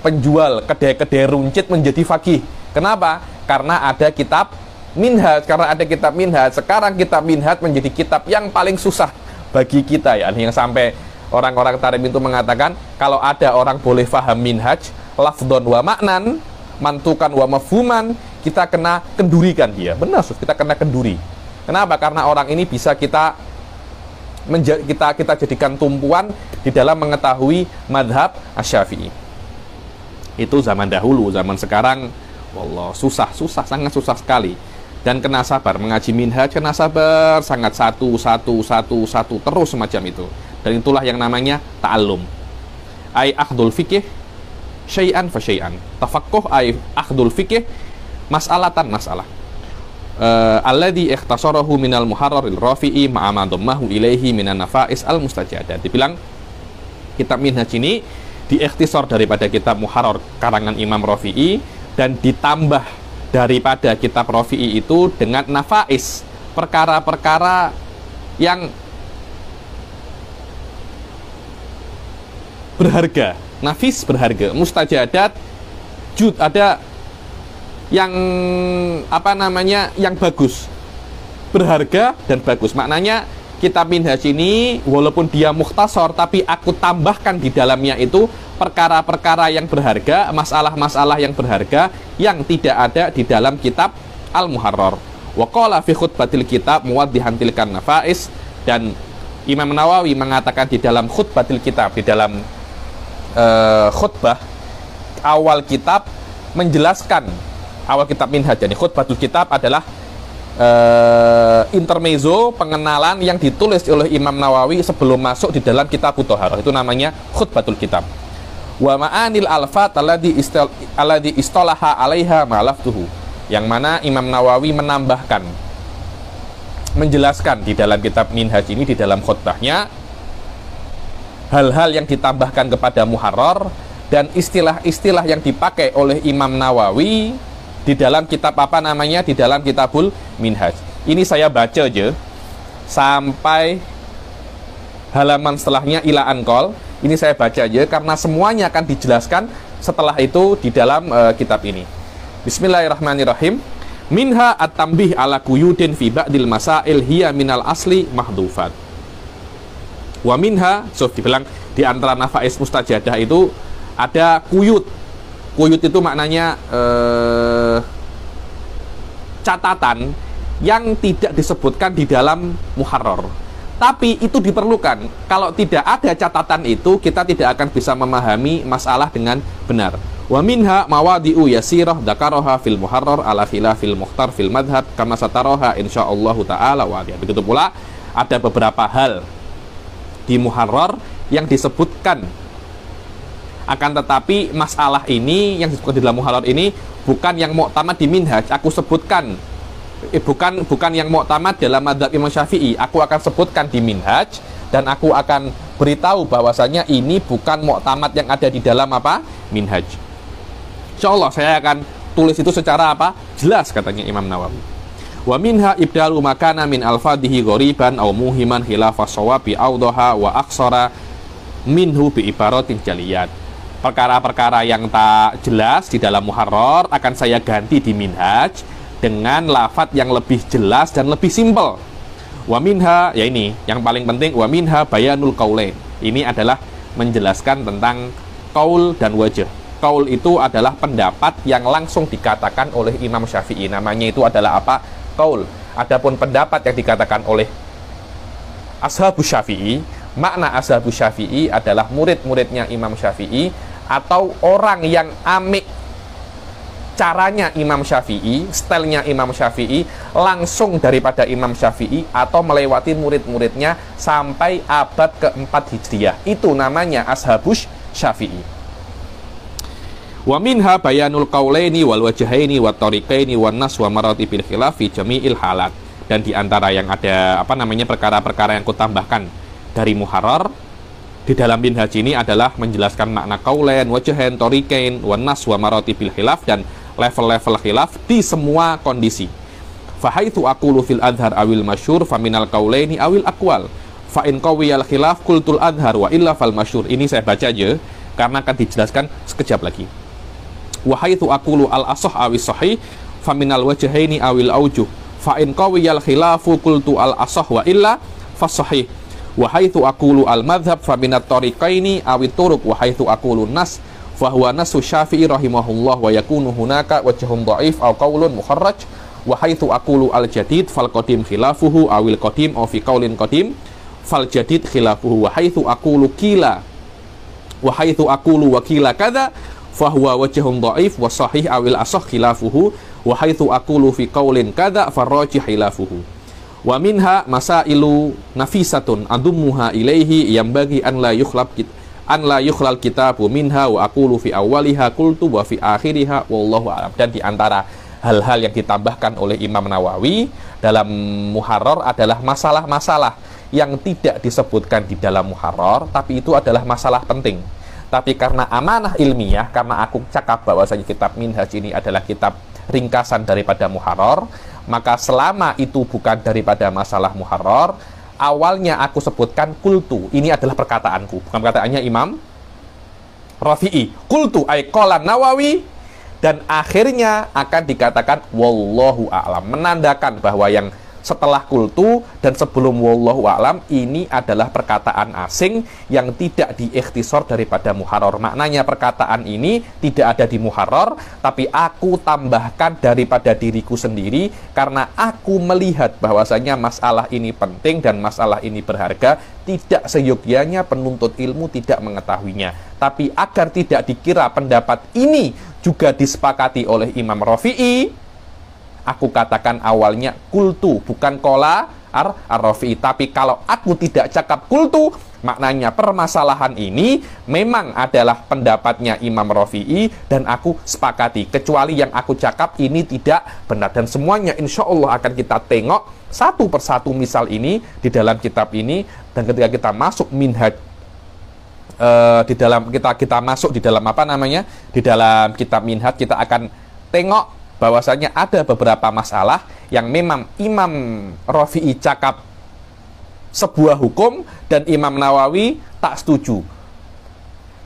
penjual kedai-kedai runcit menjadi fakih. Kenapa? Karena ada kitab Minhaj, karena ada kitab Minhaj, sekarang kitab Minhaj menjadi kitab yang paling susah bagi kita ya, yang sampai orang-orang Tarim itu mengatakan kalau ada orang boleh faham Minhaj lafdon wa maknan, mantukan wa mafhuman, kita kena kendurikan dia. Benar, kita kena kenduri. Kenapa? Karena orang ini bisa kita jadikan tumpuan di dalam mengetahui madhab Asy-Syafi'i. Itu zaman dahulu. Zaman sekarang wallah susah, sangat susah sekali. Dan kena sabar mengaji Minhaj, kena sabar sangat satu terus semacam itu. Dan itulah yang namanya ta'allum. Ai akhdul fikih syai'an fa syai'an. Tafaqquh ai akhdul fikih mas'alatan mas'alah. Alladhi ikhtasarahu minal muharraril rafi'i ma'a ma dhammahu ilaihi minan nafa'is al mustajadat. Dibilang kitab Minhaj ini diikhtisar daripada kitab Muharrar karangan Imam Rafi'i dan ditambah daripada kitab Rafi'i itu dengan nafa'is, perkara-perkara yang berharga, nafis berharga, mustajadat jud, ada yang yang bagus, berharga dan bagus. Maknanya kitab Minhaj ini walaupun dia mukhtasar, tapi aku tambahkan di dalamnya itu perkara-perkara yang berharga, masalah-masalah yang berharga yang tidak ada di dalam kitab Al-Muharrar. Wa qala fi khutbatil kitab muwaddihan tilkan nafais, dan Imam Nawawi mengatakan di dalam khutbatil kitab, di dalam khutbah awal kitab, menjelaskan awal kitab Minhaj. Jadi khutbatul kitab adalah intermezzo, pengenalan yang ditulis oleh Imam Nawawi sebelum masuk di dalam kitab Thaharah. Itu namanya khutbatul kitab. Wa ma'anil alfat alladhi istalaha 'alaiha ma'laftuhu, yang mana Imam Nawawi menambahkan, menjelaskan di dalam kitab Minhaj ini, di dalam khutbahnya, hal-hal yang ditambahkan kepada Muharrar dan istilah-istilah yang dipakai oleh Imam Nawawi di dalam kitab di dalam kitabul Minhaj. Ini saya baca aja sampai halaman setelahnya ila anqol. Ini saya baca aja karena semuanya akan dijelaskan setelah itu di dalam kitab ini. Bismillahirrahmanirrahim. Minha at-tambih ala quyudin fi ba'dil masail hiya minal asli mahdhufat. Wa minha, dibilang di antara nafais mustajadah itu ada quyud. Quyud itu maknanya catatan yang tidak disebutkan di dalam Muharrar. Tapi itu diperlukan. Kalau tidak ada catatan itu, kita tidak akan bisa memahami masalah dengan benar. Wa minha mawadi'u yasirah dzakaraha fil Muharrar ala khilafil mukhtar fil madhab kama sataraha insyaallah taala wa dia. Begitu pula ada beberapa hal di Muharrar yang disebutkan, akan tetapi masalah ini yang disebutkan di dalam Muharrar ini bukan yang mu'tamad di Minhaj. Aku sebutkan bukan yang mu'tamad dalam madzhab Imam Syafi'i. Aku akan sebutkan di Minhaj dan aku akan beritahu bahwasanya ini bukan mu'tamad yang ada di dalam Minhaj. Insyaallah saya akan tulis itu secara jelas, katanya Imam Nawawi. Wa minha ibdalu makana min alfadhihi ghoriban aw muhiman khilafas shawabi awdaha wa aksara minhu bi ibaratin jaliyat. Perkara-perkara yang tak jelas di dalam Muharrar akan saya ganti di Minhaj dengan lafadz yang lebih jelas dan lebih simpel. Wa minha, ya ini yang paling penting, wa minha bayanul qaulain. Ini adalah menjelaskan tentang qaul dan wajh. Qaul itu adalah pendapat yang langsung dikatakan oleh Imam Syafi'i. Namanya itu adalah qaul. Adapun pendapat yang dikatakan oleh Ashabus Syafi'i, makna Ashabus Syafi'i adalah murid-muridnya Imam Syafi'i atau orang yang amik caranya Imam Syafi'i, stylenya Imam Syafi'i langsung daripada Imam Syafi'i atau melewati murid-muridnya sampai abad ke-4 Hijriah. Itu namanya Ashabus Syafi'i. Wa minha bayanul qaulaini wal wajhaini wat tariqaini wan nas wa maratibil khilaf fi jami'il halat. Dan di antara yang ada perkara-perkara yang kutambahkan dari Muharrar di dalam Minhaj ini adalah menjelaskan makna qaulain, wajhain, tariqain, wan nas wa maratibil khilaf, dan level-level khilaf di semua kondisi. Fa haitsu aqulu fil adhar awil masyhur fa minal qaulaini awil aqwal. Fa in qawiyal khilaf qultul adhar wa illa fal masyhur. Ini saya baca aja karena akan dijelaskan sekejap lagi. Wa haitsu aqulu al asah awis sahih faminal wajhaini awil aujuh fa in qawiyal khilafu qultu al asah wa illa fasahih wa haitsu aqulu al madhhab faminat tariqaini awit turuq wa haitsu aqulu nas fa huwa nasu Syafi'i rahimahullah wa yakunu hunaka wajhun dhaif aw qaulun mukharraj wa haitsu aqulu al jadid fal qadim khilafuhu awil qadim aw fi qaulin qadim fal jadid khilafuhu wa haitsu aqulu qila wa haitsu aqulu wa qila kadza fa huwa wajhun dhaif wa sahih awil asah khilafuhu wa haitsu aqulu fi qaulin kadza farrajih khilafuhu wa minha masailu nafisatun adummuha ilaihi yang bagi an la yukhlal kitabu minha wa aqulu fi awwaliha qultu wa fi akhiriha wallahu a'lam. Dan di antara hal-hal yang ditambahkan oleh Imam Nawawi dalam Muharrar adalah masalah-masalah yang tidak disebutkan di dalam Muharrar, tapi itu adalah masalah penting. Tapi karena amanah ilmiah, karena aku cakap bahwasanya kitab Minhaj ini adalah kitab ringkasan daripada Muharrar, maka selama itu bukan daripada masalah Muharrar, awalnya aku sebutkan kultu. Ini adalah perkataanku, bukan perkataannya Imam Rafi'i. Kultu ay qala Nawawi, dan akhirnya akan dikatakan wallahu a'lam, menandakan bahwa yang setelah kultu dan sebelum wallahu a'lam ini adalah perkataan asing yang tidak diikhtisar daripada Muharrar. Maknanya perkataan ini tidak ada di Muharrar, tapi aku tambahkan daripada diriku sendiri karena aku melihat bahwasanya masalah ini penting dan masalah ini berharga. Tidak seyogyanya penuntut ilmu tidak mengetahuinya, tapi agar tidak dikira pendapat ini juga disepakati oleh Imam Rafi'i, aku katakan awalnya kultu, bukan kola ar-Rafi'i. Tapi kalau aku tidak cakap kultu, maknanya permasalahan ini memang adalah pendapatnya Imam Rafi'i dan aku sepakati. Kecuali yang aku cakap ini tidak benar. Dan semuanya insya Allah akan kita tengok satu persatu misal ini di dalam kitab ini. Dan ketika kita masuk Minhaj, di dalam kita masuk di dalam apa namanya, di dalam kitab Minhaj, kita akan tengok bahwasanya ada beberapa masalah yang memang Imam Rafi'i cakap sebuah hukum dan Imam Nawawi tak setuju.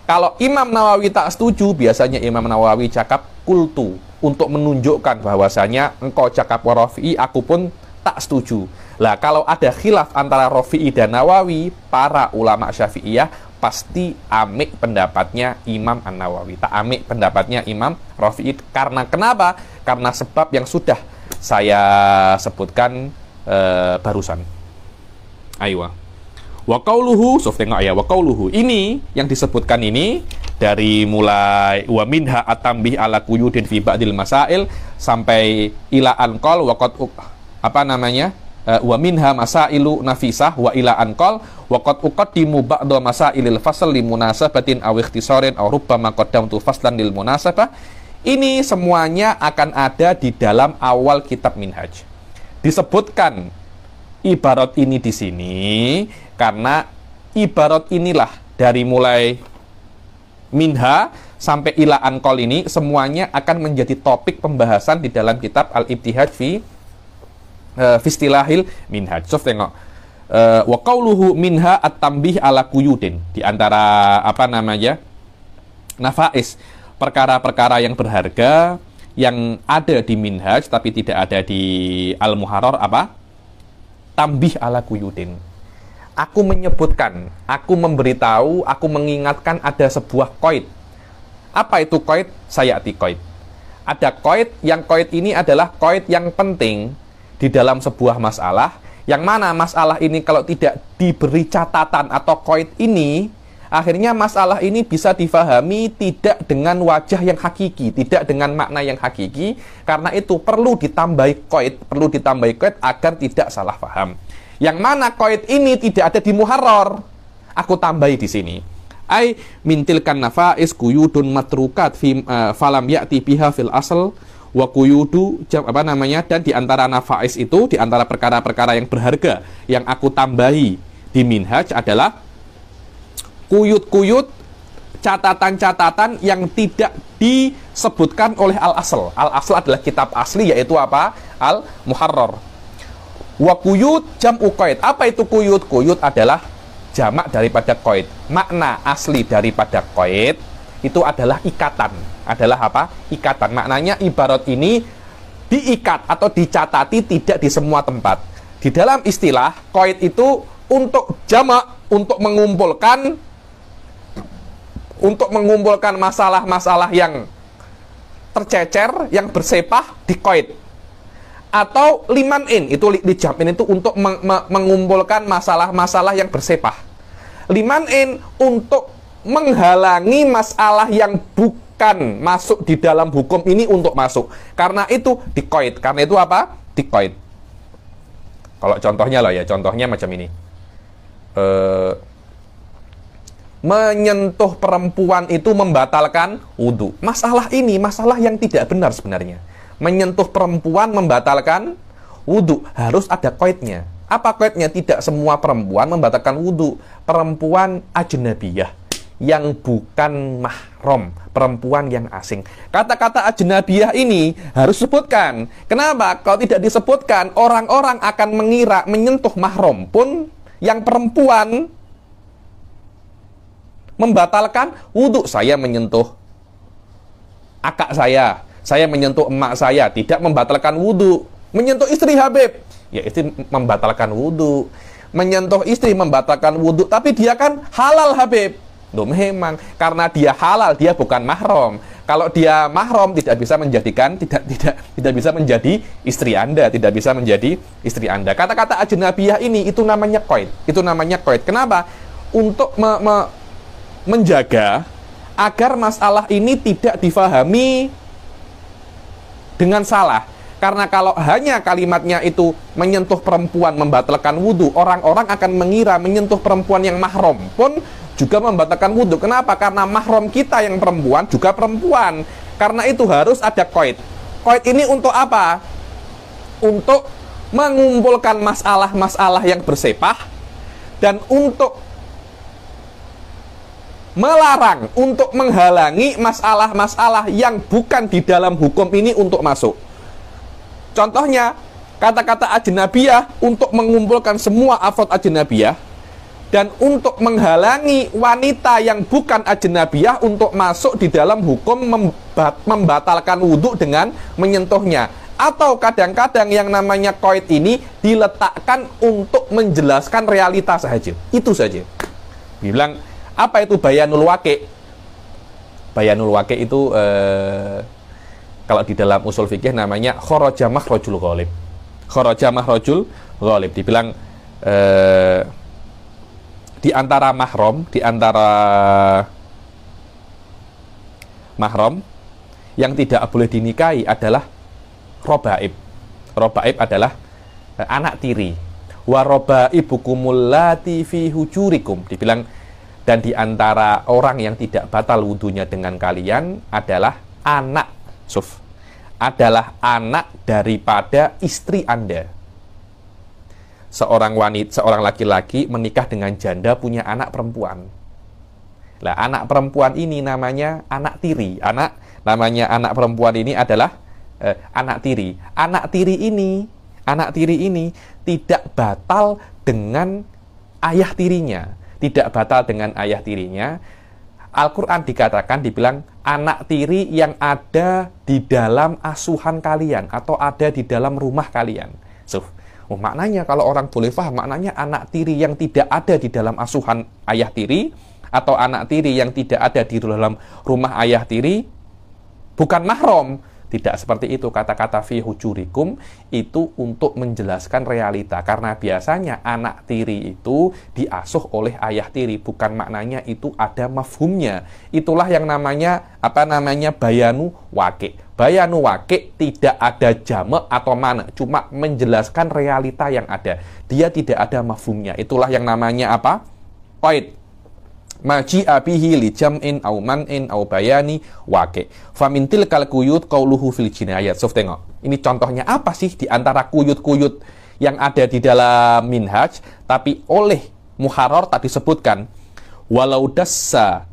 Kalau Imam Nawawi tak setuju, biasanya Imam Nawawi cakap kultu untuk menunjukkan bahwasanya engkau cakap Rafi'i, aku pun tak setuju. Lah kalau ada khilaf antara Rafi'i dan Nawawi, para ulama Syafi'iyah pasti amik pendapatnya Imam An-Nawawi, tak amik pendapatnya Imam Rafi'i. Karena kenapa? Karena sebab yang sudah saya sebutkan barusan. Aywa. Wa qauluhu, tengok ya, wa qauluhu. Ini yang disebutkan ini dari mulai wa minha at-tambih ala quyudin fi ba'dil masail sampai ila anqal wa qad apa namanya? Wa minha masailu nafisah wa ila anqal wa qad uqaddimu ba'da masailil fasl li munasabatin aw ikhtisarin aw rubbama qaddamtu faslan lil munasabah. Ini semuanya akan ada di dalam awal kitab Minhaj. Disebutkan ibarat ini di sini karena ibarat inilah dari mulai minha sampai ila anqal ini semuanya akan menjadi topik pembahasan di dalam kitab Al-Ibtihaj fi istilahil Minhaj. So tengok wa qauluhu minha at-tambih ala quyudin, di antara apa namanya nafais, perkara-perkara yang berharga yang ada di Minhaj tapi tidak ada di Al-Muharrar, apa? Tambih ala quyudin. Aku menyebutkan, aku memberitahu, aku mengingatkan ada sebuah qaid. Apa itu qaid? Sayati qaid. Ada qaid, yang qaid ini adalah qaid yang penting di dalam sebuah masalah, yang mana masalah ini kalau tidak diberi catatan atau qaid ini, akhirnya masalah ini bisa difahami tidak dengan wajah yang hakiki, tidak dengan makna yang hakiki. Karena itu perlu ditambahi qaid agar tidak salah paham. Yang mana qaid ini tidak ada di Muharrar, aku tambahi di sini. Ai mintilkan nafais quyudun matrukat fi falam ya'ti biha fil asl wa quyudu apa namanya, dan di antara nafais itu, di antara perkara-perkara yang berharga yang aku tambahi di Minhaj adalah kuyut-kuyut, catatan-catatan yang tidak disebutkan oleh Al-Asl. Al-Asl adalah kitab asli, yaitu apa? Al-Muharrar. Wa quyut jam'u qaid. Apa itu quyut? Quyut adalah jamak daripada qaid. Makna asli daripada qaid itu adalah ikatan. Adalah apa? Ikatan. Maknanya ibarat ini diikat atau dicatati tidak di semua tempat. Di dalam istilah, qaid itu untuk jamak, untuk mengumpulkan masalah-masalah yang tercecer, yang bersepah di qaid. Atau liman in, itu dijamin itu untuk mengumpulkan masalah-masalah yang bersepah. Liman in untuk menghalangi masalah yang bukan masuk di dalam hukum ini untuk masuk. Karena itu di qaid. Karena itu apa? Di qaid. Kalau contohnya lah ya, contohnya macam ini. Menyentuh perempuan itu membatalkan wudu. Masalah ini, masalah yang tidak benar sebenarnya. Menyentuh perempuan membatalkan wudu. Harus ada qaidnya. Apa qaidnya? Tidak semua perempuan membatalkan wudu. Perempuan ajnabiyah, yang bukan mahram, perempuan yang asing. Kata-kata ajnabiyah ini harus disebutkan. Kenapa? Kalau tidak disebutkan, orang-orang akan mengira menyentuh mahram pun yang perempuan membatalkan wudu. Saya menyentuh akak saya menyentuh emak saya, tidak membatalkan wudu. Menyentuh istri Habib, ya istri membatalkan wudu. Menyentuh istri membatalkan wudu, tapi dia kan halal Habib. Loh, memang karena dia halal, dia bukan mahram. Kalau dia mahram tidak bisa menjadikan tidak bisa menjadi istri Anda, tidak bisa menjadi istri Anda. Kata-kata ajnabiyah ini itu namanya qaid. Itu namanya qaid. Kenapa? Untuk menjaga agar masalah ini tidak difahami dengan salah. Karena kalau hanya kalimatnya itu menyentuh perempuan membatalkan wudu, orang-orang akan mengira menyentuh perempuan yang mahram pun juga membatalkan wudu. Kenapa? Karena mahram kita yang perempuan juga perempuan. Karena itu harus ada qaid. Qaid ini untuk apa? Untuk mengumpulkan masalah-masalah yang bersepah dan untuk melarang, untuk menghalangi masalah-masalah yang bukan di dalam hukum ini untuk masuk. Contohnya, kata-kata ajnabiyah untuk mengumpulkan semua afrod ajnabiyah dan untuk menghalangi wanita yang bukan ajnabiyah untuk masuk di dalam hukum membatalkan wudhu dengan menyentuhnya. Atau kadang-kadang yang namanya qaid ini diletakkan untuk menjelaskan realitas saja. Itu saja. Bilang, apa itu bayanul waqi'? Bayanul waqi' itu kalau di dalam usul fikih namanya kharaja makhrajul ghalib. Kharaja makhrajul ghalib. Dibilang di antara mahram yang tidak boleh dinikahi adalah robaib. Robaib adalah anak tiri. Wa robaibukumul lati fi hujurikum. Dibilang, dan di antara orang yang tidak batal wudunya dengan kalian adalah anak adalah anak daripada istri Anda. Seorang laki-laki menikah dengan janda punya anak perempuan. Lah, anak perempuan ini namanya anak tiri. Anak perempuan ini adalah anak tiri. Anak tiri ini tidak batal dengan ayah tirinya. Tidak batal dengan ayah tirinya. Al-Quran dikatakan, dibilang anak tiri yang ada di dalam asuhan kalian atau ada di dalam rumah kalian. Maknanya kalau orang boleh paham, maknanya anak tiri yang tidak ada di dalam asuhan ayah tiri atau anak tiri yang tidak ada di dalam rumah ayah tiri bukan mahram. Tidak seperti itu. Kata-kata fi hujurikum itu untuk menjelaskan realita. Karena biasanya anak tiri itu diasuh oleh ayah tiri. Bukan maknanya itu ada mafhumnya. Itulah yang namanya bayanu waqi'. Bayanu waqi' tidak ada jamak atau mana. Cuma menjelaskan realita yang ada. Dia tidak ada mafhumnya. Itulah yang namanya apa? Qaid. Maji'a bihi li jam'in au man'in au bayani waqi'. Famintil kal quyut qauluhu fil jinayat. Tengok. Ini contohnya apa sih di antara kuyut-kuyut yang ada di dalam minhaj tapi oleh Muharrar tak disebutkan. Walau dassa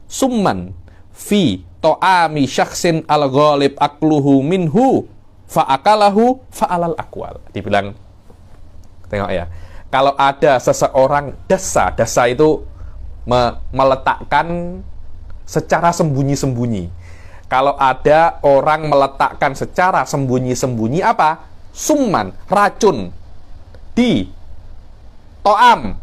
summan fi ta'ami syakhsin al-ghalib akluhu minhu fa'akalahu fa'alal akwal. Dibilang, tengok ya, kalau ada seseorang dasa itu meletakkan secara sembunyi-sembunyi. Kalau ada orang meletakkan secara sembunyi-sembunyi apa? Summan, racun di to'am,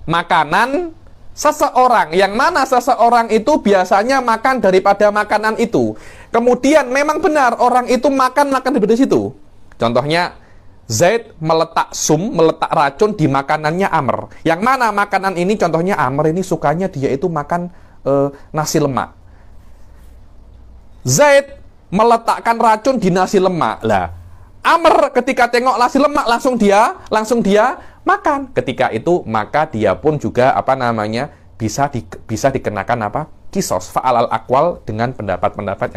makanan seseorang, yang mana seseorang itu biasanya makan daripada makanan itu. Kemudian memang benar orang itu makan daripada situ. Contohnya, Zaid meletak racun di makanannya Amr. Yang mana makanan ini, contohnya Amr ini sukanya dia itu makan nasi lemak. Zaid meletakkan racun di nasi lemak. Lah, Amr ketika tengok nasi lemak langsung dia makan. Ketika itu maka dia pun juga bisa dikenakan kisos fa'al al-aqwal dengan pendapat-pendapat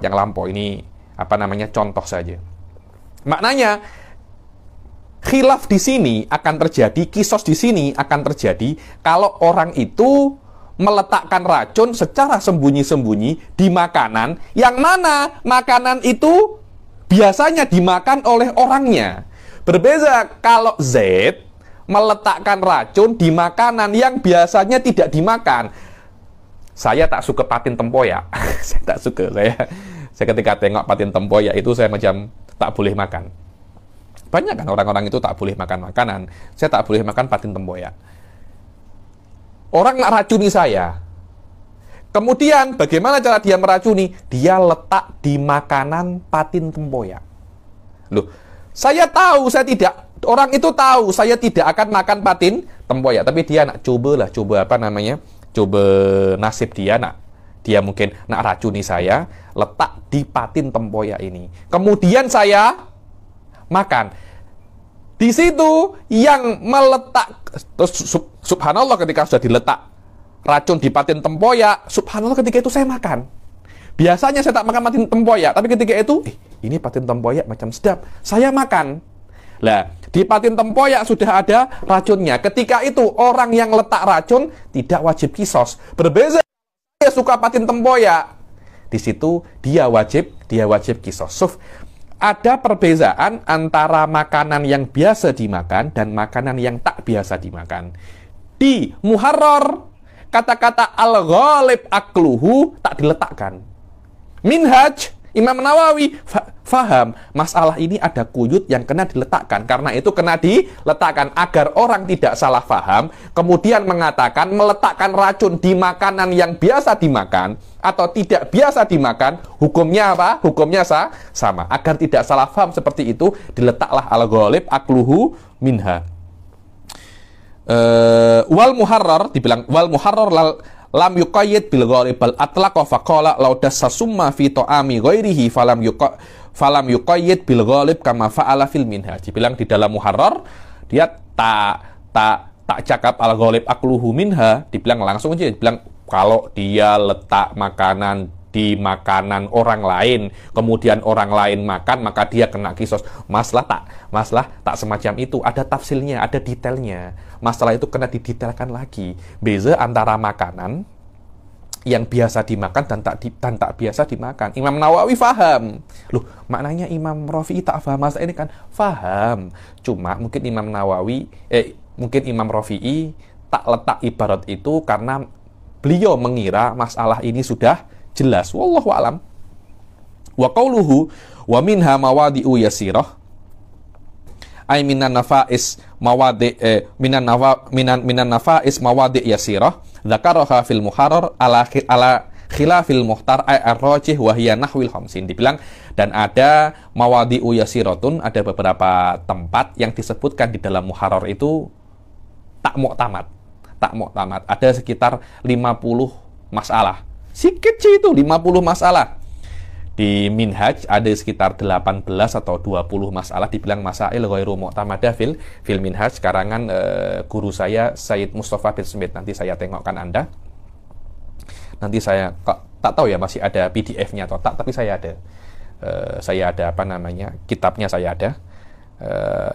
yang lampau. Ini contoh saja. Maknanya khilaf di sini akan terjadi, kisos di sini akan terjadi kalau orang itu meletakkan racun secara sembunyi-sembunyi di makanan, yang mana makanan itu biasanya dimakan oleh orangnya. Berbeda kalau Z meletakkan racun di makanan yang biasanya tidak dimakan. Saya tak suka patin tempoyak. Saya tak suka. Saya ketika tengok patin tempoyak itu saya macam tak boleh makan. Banyak kan orang-orang itu tak boleh makan makanan. Saya tak boleh makan patin tempoyak. Orang nak racuni saya. Kemudian bagaimana cara dia meracuni? Dia letak di makanan patin tempoyak. Loh, orang itu tahu saya tidak akan makan patin tempoyak, tapi dia nak coba nasib dia mungkin nak racuni saya, letak di patin tempoyak ini. Kemudian saya makan. Di situ yang meletak, terus subhanallah ketika sudah diletak racun di patin tempoyak, subhanallah ketika itu saya makan. Biasanya saya tak makan patin tempoyak, tapi ketika itu, ini patin tempoyak macam sedap, saya makan. Lah, di patin tempoyak sudah ada racunnya. Ketika itu orang yang letak racun tidak wajib kisos. Berbeza dia suka patin tempoyak, di situ dia wajib kisos. Ada perbezaan antara makanan yang biasa dimakan dan makanan yang tak biasa dimakan. Di Muharrar, kata-kata al-ghalib akluhu tak diletakkan. Minhaj, Imam Nawawi faham, masalah ini ada kuyut yang kena diletakkan. Karena itu kena diletakkan agar orang tidak salah faham. Kemudian mengatakan meletakkan racun di makanan yang biasa dimakan atau tidak biasa dimakan, hukumnya apa? Hukumnya sama. Agar tidak salah faham seperti itu, diletaklah al-ghalib akluhu minha. Wal muharrar, dibilang wal muharrar lam yuqayyid bil ghalib bal atlaqa faqala law dassa summa fi ta'ami ghairihi falam yuqayyid bil ghalib kama fa'ala fil minhaj. Dibilang di dalam muharrar dia tak cakap al ghalib akluhu minha, dibilang langsung aja, dibilang kalau dia letak makanan di makanan orang lain, kemudian orang lain makan, maka dia kena kisos. Masalah tak semacam itu. Ada tafsilnya, ada detailnya. Masalah itu kena didetailkan lagi. Beza antara makanan yang biasa dimakan dan tak biasa dimakan. Imam Nawawi faham. Loh, maknanya Imam Rafi'i tak faham masalah ini kan? Faham. Cuma mungkin mungkin Imam Rafi'i tak letak ibarat itu karena beliau mengira masalah ini sudah jelas. Wallahu alam. Wa qauluhu wa minha mawadi'u yasirah ay minan nafais mawadi' yasirah dzakaraha fil muharrar ala khilafil muhtar ay ar-rajih wa hiya nahwil khamsin. Dibilang dan ada mawadi'u yasiratun, ada beberapa tempat yang disebutkan di dalam muharrar itu tak mu'tamad. Ada sekitar 50 masalah. Sikit sih itu, 50 masalah. Di Minhaj ada sekitar 18 atau 20 masalah dibilang masail ghairu mu'tamadah fil Minhaj, karangan guru saya Sayyid Mustafa bin Smith. Nanti saya tengokkan Anda. Nanti saya tak tahu ya masih ada PDF-nya atau tak, tapi saya ada. Kitabnya saya ada.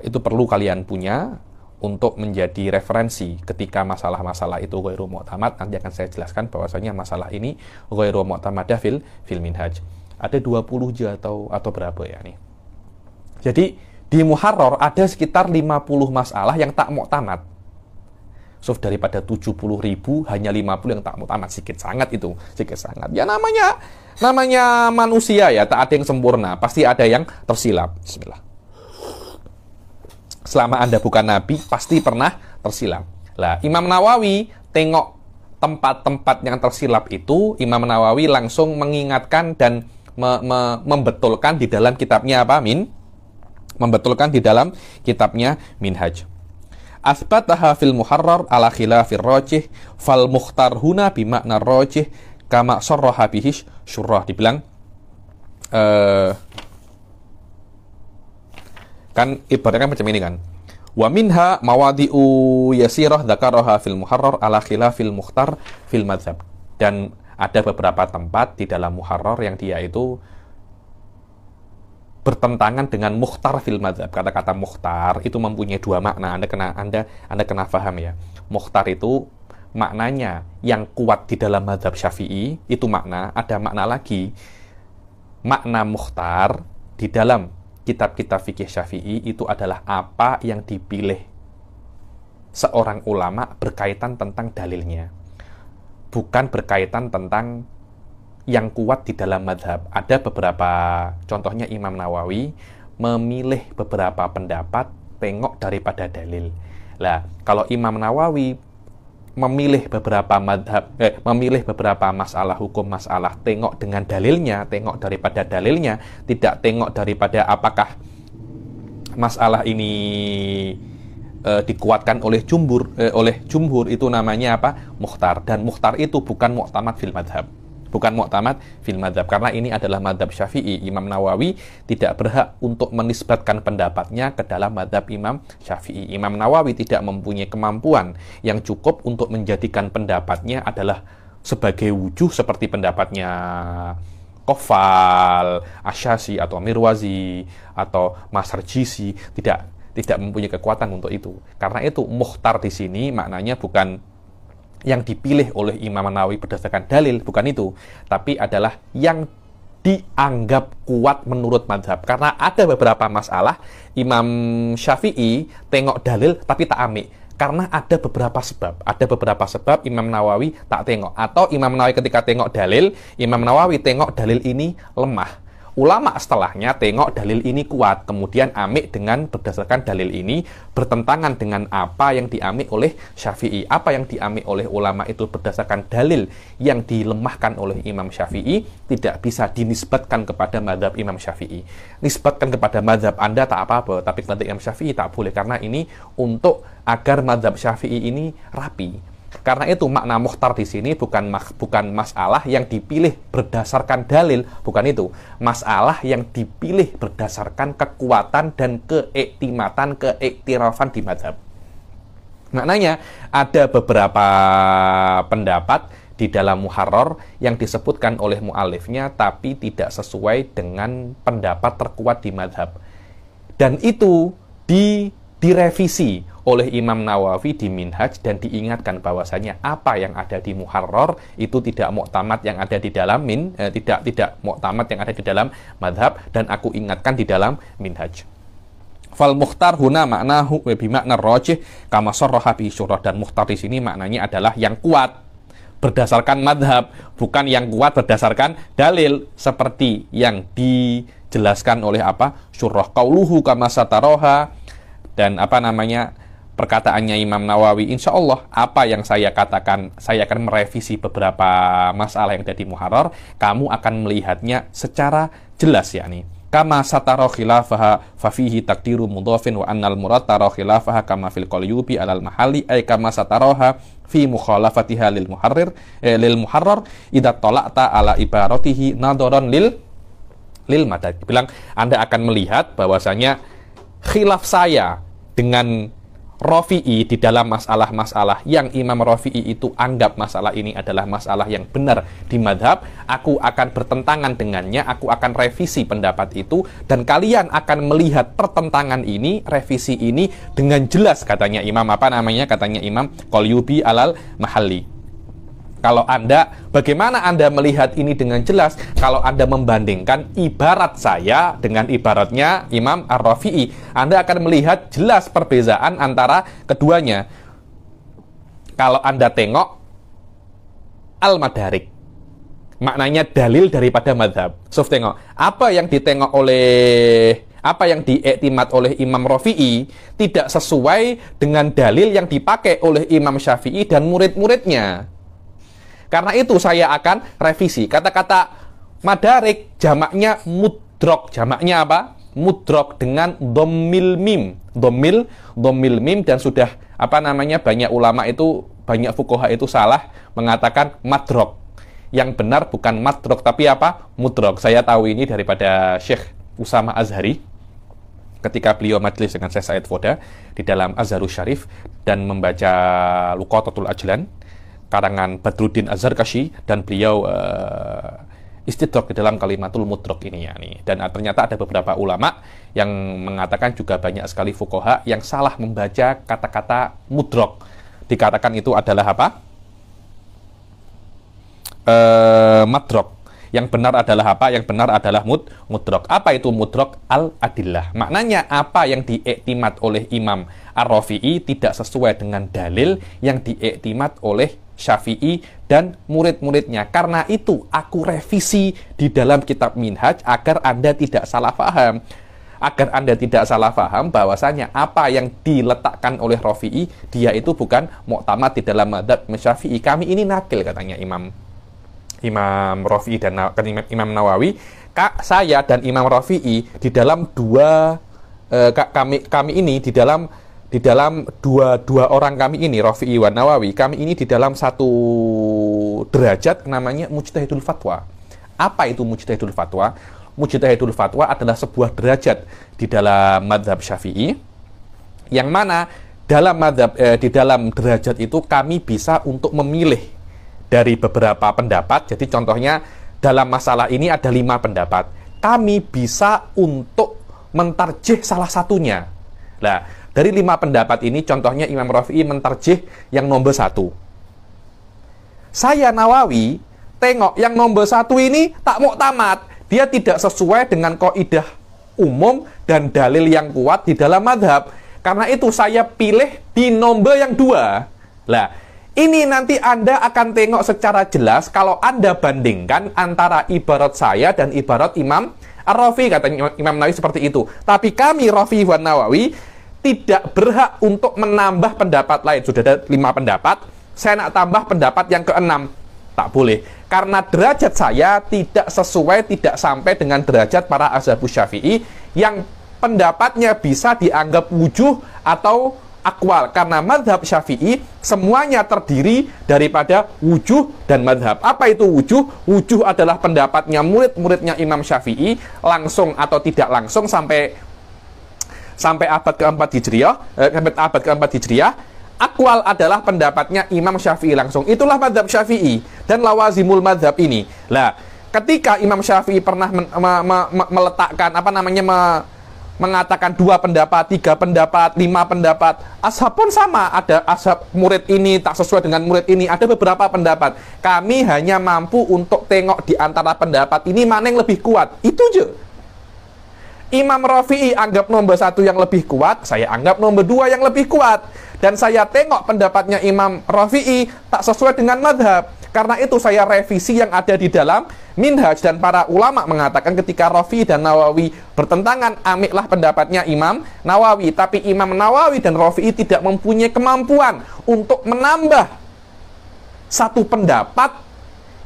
Itu perlu kalian punya untuk menjadi referensi ketika masalah-masalah itu ghairu mu'tamad. Nanti akan saya jelaskan bahwasanya masalah ini ghairu mu'tamadah fil Minhaj. Ada 20 atau berapa ya nih. Jadi di Muharrar ada sekitar 50 masalah yang tak mu'tamad. Sof daripada 70.000 hanya 50 yang tak muktamad, sedikit sangat itu, sedikit sangat. Ya namanya manusia ya, tak ada yang sempurna, pasti ada yang tersilap. Bismillah. Selama Anda bukan nabi, pasti pernah tersilap. Lah, Imam Nawawi tengok tempat-tempat yang tersilap itu, Imam Nawawi langsung mengingatkan dan membetulkan di dalam kitabnya apa? Membetulkan di dalam kitabnya Minhaj. Asbataha fil muharrar ala khilafir rajih fal mukhtar huna bimakna rajih kama sarraha bihi syurrah. Dibilang kan ibaratnya macam ini kan. Wa minha mawadi'u yasirah dzakaraha fil muharrar ala khilafil mukhtar fil madzhab. Dan ada beberapa tempat di dalam muharrar yang dia itu bertentangan dengan mukhtar fil madzhab. Kata-kata mukhtar itu mempunyai dua makna. Anda kena paham ya. Mukhtar itu maknanya yang kuat di dalam madzhab Syafi'i, itu makna. Ada makna lagi. Makna mukhtar di dalam kitab-kitab fikih Syafi'i itu adalah apa yang dipilih seorang ulama berkaitan tentang dalilnya. Bukan berkaitan tentang yang kuat di dalam madhab. Ada beberapa, contohnya Imam Nawawi memilih beberapa pendapat tengok daripada dalil. Lah, kalau Imam Nawawi memilih beberapa madhab, memilih beberapa masalah hukum masalah tengok dengan dalilnya, tengok daripada dalilnya, tidak tengok daripada apakah masalah ini dikuatkan oleh jumhur, itu namanya apa? Mukhtar. Dan mukhtar itu bukan mu'tamad fil madhab. Bukan mu'tamad fil madhab. Karena ini adalah madhab Syafi'i. Imam Nawawi tidak berhak untuk menisbatkan pendapatnya ke dalam madhab Imam Syafi'i. Imam Nawawi tidak mempunyai kemampuan yang cukup untuk menjadikan pendapatnya adalah sebagai wujuh seperti pendapatnya Qofal, Asyasi, atau Mirwazi, atau Masarjisi. Tidak mempunyai kekuatan untuk itu. Karena itu mukhtar di sini maknanya bukan yang dipilih oleh Imam Nawawi berdasarkan dalil, bukan itu, tapi adalah yang dianggap kuat menurut madhab. Karena ada beberapa masalah Imam Syafi'i tengok dalil tapi tak ambil, karena ada beberapa sebab Imam Nawawi tak tengok. Atau Imam Nawawi ketika tengok dalil, Imam Nawawi tengok dalil ini lemah, ulama setelahnya tengok dalil ini kuat, kemudian amik dengan berdasarkan dalil ini bertentangan dengan apa yang diamik oleh Syafi'i. Apa yang diamik oleh ulama itu berdasarkan dalil yang dilemahkan oleh Imam Syafi'i, tidak bisa dinisbatkan kepada mazhab Imam Syafi'i. Nisbatkan kepada mazhab Anda tak apa-apa, tapi kepada Imam Syafi'i tak boleh, karena ini untuk agar mazhab Syafi'i ini rapi. Karena itu makna mukhtar di sini bukan masalah yang dipilih berdasarkan dalil, bukan itu. Masalah yang dipilih berdasarkan kekuatan dan keiktirafan di mazhab. Maknanya ada beberapa pendapat di dalam muharrar yang disebutkan oleh mu'alifnya tapi tidak sesuai dengan pendapat terkuat di mazhab. Dan itu direvisi oleh Imam Nawawi di Minhaj dan diingatkan bahwasanya apa yang ada di muharrar itu tidak mu'tamad yang ada di dalam tidak mu'tamad yang ada di dalam madhab, dan aku ingatkan di dalam Minhaj. Fal mukhtar huna maknahu bi makna rajih kama sarraha bi syurah. Dan mukhtar di sini maknanya adalah yang kuat berdasarkan madhab, bukan yang kuat berdasarkan dalil seperti yang dijelaskan oleh apa? Syurah. Qauluhu kama sataroha. Dan perkataannya Imam Nawawi, insya Allah apa yang saya katakan, saya akan merevisi beberapa masalah yang ada di muharrar, kamu akan melihatnya secara jelas, yakni kama satara khilafaha fafihi takdiru mudhafin wa annal murad tara khilafaha kama fil qalyubi alal mahali ay kama sataraha fi mukhalafatiha lil muharrar idza tala'ta ala ibaratihi nadaran lil madad. Bilang Anda akan melihat bahwasanya khilaf saya dengan Rafi'i di dalam masalah-masalah yang Imam Rafi'i itu anggap masalah ini adalah masalah yang benar di madhab, aku akan bertentangan dengannya, aku akan revisi pendapat itu, dan kalian akan melihat pertentangan ini, revisi ini dengan jelas, katanya Imam katanya Imam Qalyubi alal Mahalli. Kalau bagaimana Anda melihat ini dengan jelas? Kalau Anda membandingkan ibarat saya dengan ibaratnya Imam Ar-Rafi'i, Anda akan melihat jelas perbedaan antara keduanya. Kalau Anda tengok al-madarik, maknanya dalil daripada madhab. So, tengok, apa yang diiktimat oleh Imam Rafi'i tidak sesuai dengan dalil yang dipakai oleh Imam Syafi'i dan murid-muridnya. Karena itu saya akan revisi. Kata-kata madarik jamaknya mudrok. Jamaknya apa? Mudrok dengan dhammil mim. Dhammil mim, dan sudah banyak ulama itu, banyak fuqaha itu salah mengatakan madrok. Yang benar bukan madrok tapi apa? Mudrok. Saya tahu ini daripada Syekh Usama Azhari ketika beliau majlis dengan Syekh Said Foda di dalam Azharus Syarif dan membaca Luqatatul Ajlan karangan Badruddin Az-Zarkashi, dan beliau istidrak di dalam kalimatul mudrok ini ya nih. Dan ternyata ada beberapa ulama yang mengatakan juga banyak sekali fuqaha yang salah membaca kata-kata mudrok. Dikatakan itu adalah apa? Madrok. Yang benar adalah apa? Yang benar adalah mudrok. Apa itu mudrok? Al-adillah. Maknanya apa yang diiktimat oleh Imam Ar-Rafi'i tidak sesuai dengan dalil yang diiktimat oleh Syafi'i dan murid-muridnya. Karena itu aku revisi di dalam kitab Minhaj agar Anda tidak salah paham. Agar Anda tidak salah paham bahwasanya apa yang diletakkan oleh Rafi'i, dia itu bukan muktamad di dalam madzhab Syafi'i. Kami ini nakil, katanya Imam Rafi'i dan Imam Nawawi. Saya dan Imam Rafi'i di dalam kami ini di dalam dua orang kami ini, Rafi'i wa Nawawi, kami ini di dalam satu derajat namanya mujtahidul fatwa. Apa itu mujtahidul fatwa? Mujtahidul fatwa adalah sebuah derajat di dalam madzhab Syafi'i, yang mana di dalam derajat itu kami bisa untuk memilih dari beberapa pendapat. Jadi contohnya dalam masalah ini ada 5 pendapat. Kami bisa untuk mentarjih salah satunya. Nah, dari 5 pendapat ini contohnya Imam Rafi'i mentarjih yang nomor 1. Saya Nawawi tengok yang nomor 1 ini tak muktamad. Dia tidak sesuai dengan kaidah umum dan dalil yang kuat di dalam madhab. Karena itu saya pilih di nomor yang 2. Lah, ini nanti Anda akan tengok secara jelas kalau Anda bandingkan antara ibarat saya dan ibarat Imam Ar-Rafi'i, kata Imam Nawawi seperti itu. Tapi kami Rafi'i wa Nawawi tidak berhak untuk menambah pendapat lain. Sudah ada 5 pendapat, saya nak tambah pendapat yang ke-6. Tak boleh. Karena derajat saya tidak sesuai, tidak sampai dengan derajat para azhabus Syafi'i yang pendapatnya bisa dianggap wujuh atau akwal. Karena madhab Syafi'i semuanya terdiri daripada wujuh dan madhab. Apa itu wujuh? Wujuh adalah pendapatnya murid-muridnya Imam Syafi'i langsung atau tidak langsung sampai abad ke-4 Hijriah, abad ke-4 Hijriah. Akwal adalah pendapatnya Imam Syafi'i langsung. Itulah madhab Syafi'i dan lawazimul madhab ini. Lah, ketika Imam Syafi'i pernah meletakkan mengatakan 2 pendapat, 3 pendapat, 5 pendapat. Ashab pun sama, ada ashab murid ini tak sesuai dengan murid ini, ada beberapa pendapat. Kami hanya mampu untuk tengok di antara pendapat ini mana yang lebih kuat. Itu aja. Imam Rafi'i anggap nomor 1 yang lebih kuat, saya anggap nomor 2 yang lebih kuat. Dan saya tengok pendapatnya Imam Rafi'i tak sesuai dengan madhab. Karena itu saya revisi yang ada di dalam Minhaj, dan para ulama mengatakan ketika Rafi'i dan Nawawi bertentangan, ambillah pendapatnya Imam Nawawi. Tapi Imam Nawawi dan Rafi'i tidak mempunyai kemampuan untuk menambah satu pendapat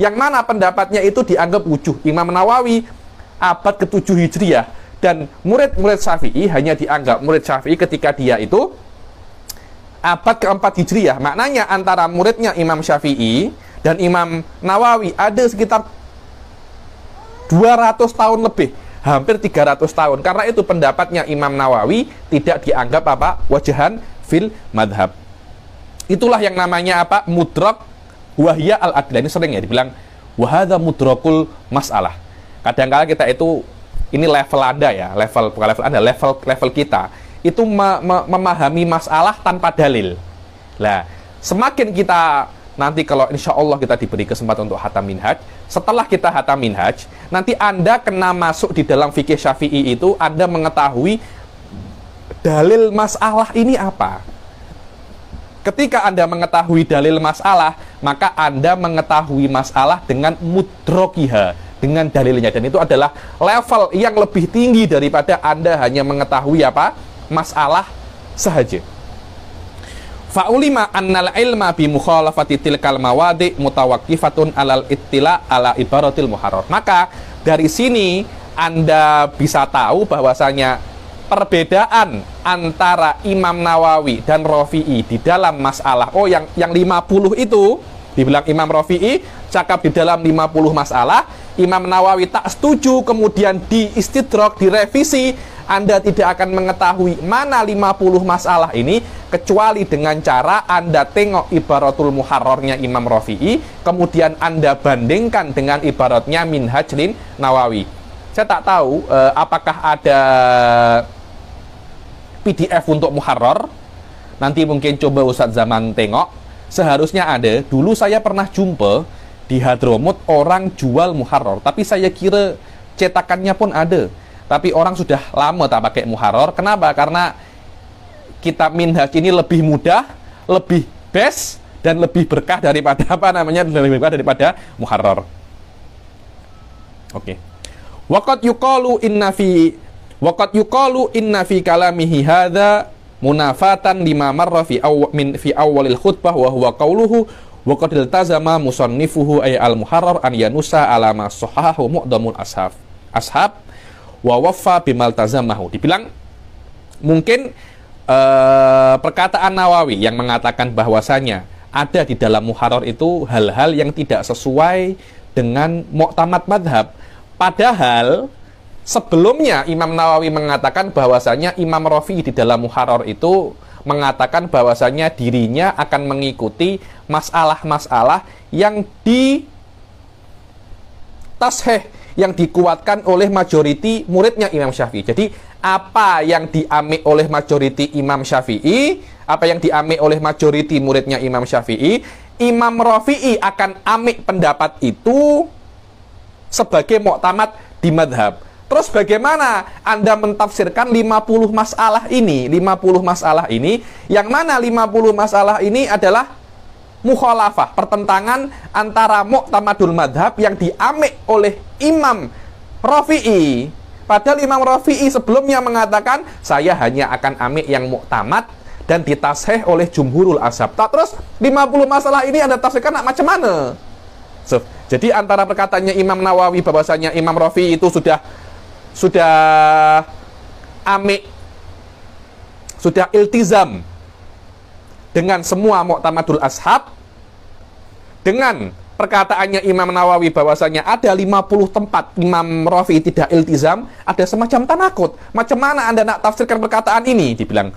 yang mana pendapatnya itu dianggap wujuh. Imam Nawawi abad ke-7 Hijriah, dan murid-murid Syafi'i hanya dianggap murid Syafi'i ketika dia itu abad ke-4 Hijriah. Maknanya antara muridnya Imam Syafi'i dan Imam Nawawi ada sekitar 200 tahun lebih, hampir 300 tahun. Karena itu pendapatnya Imam Nawawi tidak dianggap wajahan fil madhab. Itulah yang namanya mudrak wahya al-adlah. Ini sering ya dibilang wahada mudrakul masalah. Kadang-kala kita itu, ini level Anda ya, bukan level Anda, level kita itu memahami masalah tanpa dalil. Lah, semakin kita nanti kalau insya Allah kita diberi kesempatan untuk hatam minhaj, setelah kita hatam minhaj, nanti Anda kena masuk di dalam fikih Syafi'i itu, Anda mengetahui dalil masalah ini apa. Ketika Anda mengetahui dalil masalah, maka Anda mengetahui masalah dengan mudrokiha, dengan dalilnya. Dan itu adalah level yang lebih tinggi daripada Anda hanya mengetahui apa? Masalah sahaja. Fa'ulima annal ilma bi mukhalafati tilkal mawadi mutawakkifatun alal ittila ala ibaratil muharrar. Maka dari sini Anda bisa tahu bahwasanya perbedaan antara Imam Nawawi dan Rafi'i di dalam masalah yang 50 itu dibilang Imam Rafi'i cakap di dalam 50 masalah, Imam Nawawi tak setuju, kemudian diistidrak, direvisi. Anda tidak akan mengetahui mana 50 masalah ini kecuali dengan cara Anda tengok ibaratul muharrarnya Imam Rafi'i, kemudian Anda bandingkan dengan ibaratnya Minhajlin Nawawi. Saya tak tahu apakah ada PDF untuk muharrar. Nanti mungkin coba Ustadz Zaman tengok. Seharusnya ada. Dulu saya pernah jumpa di Hadramut orang jual muharrar, tapi saya kira cetakannya pun ada. Tapi orang sudah lama tak pakai muharrar. Kenapa? Karena kitab Minhaj ini lebih mudah, lebih best, dan lebih berkah daripada lebih berkah daripada muharrar. Oke. Waqad yuqalu inna fi kalamihi hadza munafatan lima marra fi awwalil khutbah wa huwa qauluhu wa qad iltazama musannifuhu ay al-muharrar an yanusa ala ma sahahu mu'dhamul ashab wa waffa bimal tazamahu. Dibilang mungkin perkataan Nawawi yang mengatakan bahwasanya ada di dalam muharrar itu hal-hal yang tidak sesuai dengan mu'tamad madhab. Padahal sebelumnya Imam Nawawi mengatakan bahwasanya Imam Rafi'i di dalam muharrar itu mengatakan bahwasanya dirinya akan mengikuti masalah-masalah yang ditasheh, yang dikuatkan oleh majoriti muridnya Imam Syafi'i. Jadi apa yang diambil oleh majoriti Imam Syafi'i, apa yang diambil oleh majoriti muridnya Imam Syafi'i, Imam Rafi'i akan ambil pendapat itu sebagai mu'tamad di madhab. Terus bagaimana Anda mentafsirkan 50 masalah ini? 50 masalah ini, yang mana 50 masalah ini adalah mukhalafah, pertentangan antara mu'tamadul madhab yang diambil oleh Imam Rafi'i. Padahal Imam Rafi'i sebelumnya mengatakan saya hanya akan ambil yang mu'tamad dan ditasheh oleh jumhurul ashab. Terus 50 masalah ini Anda tafsirkan macam mana? Jadi antara perkataannya Imam Nawawi bahwasanya Imam Rafi'i itu sudah iltizam dengan semua mu'tamadul ashab, dengan perkataannya Imam Nawawi bahwasanya ada 50 tempat Imam Rafi'i tidak iltizam, ada semacam tanakut. Macam mana Anda nak tafsirkan perkataan ini? Dibilang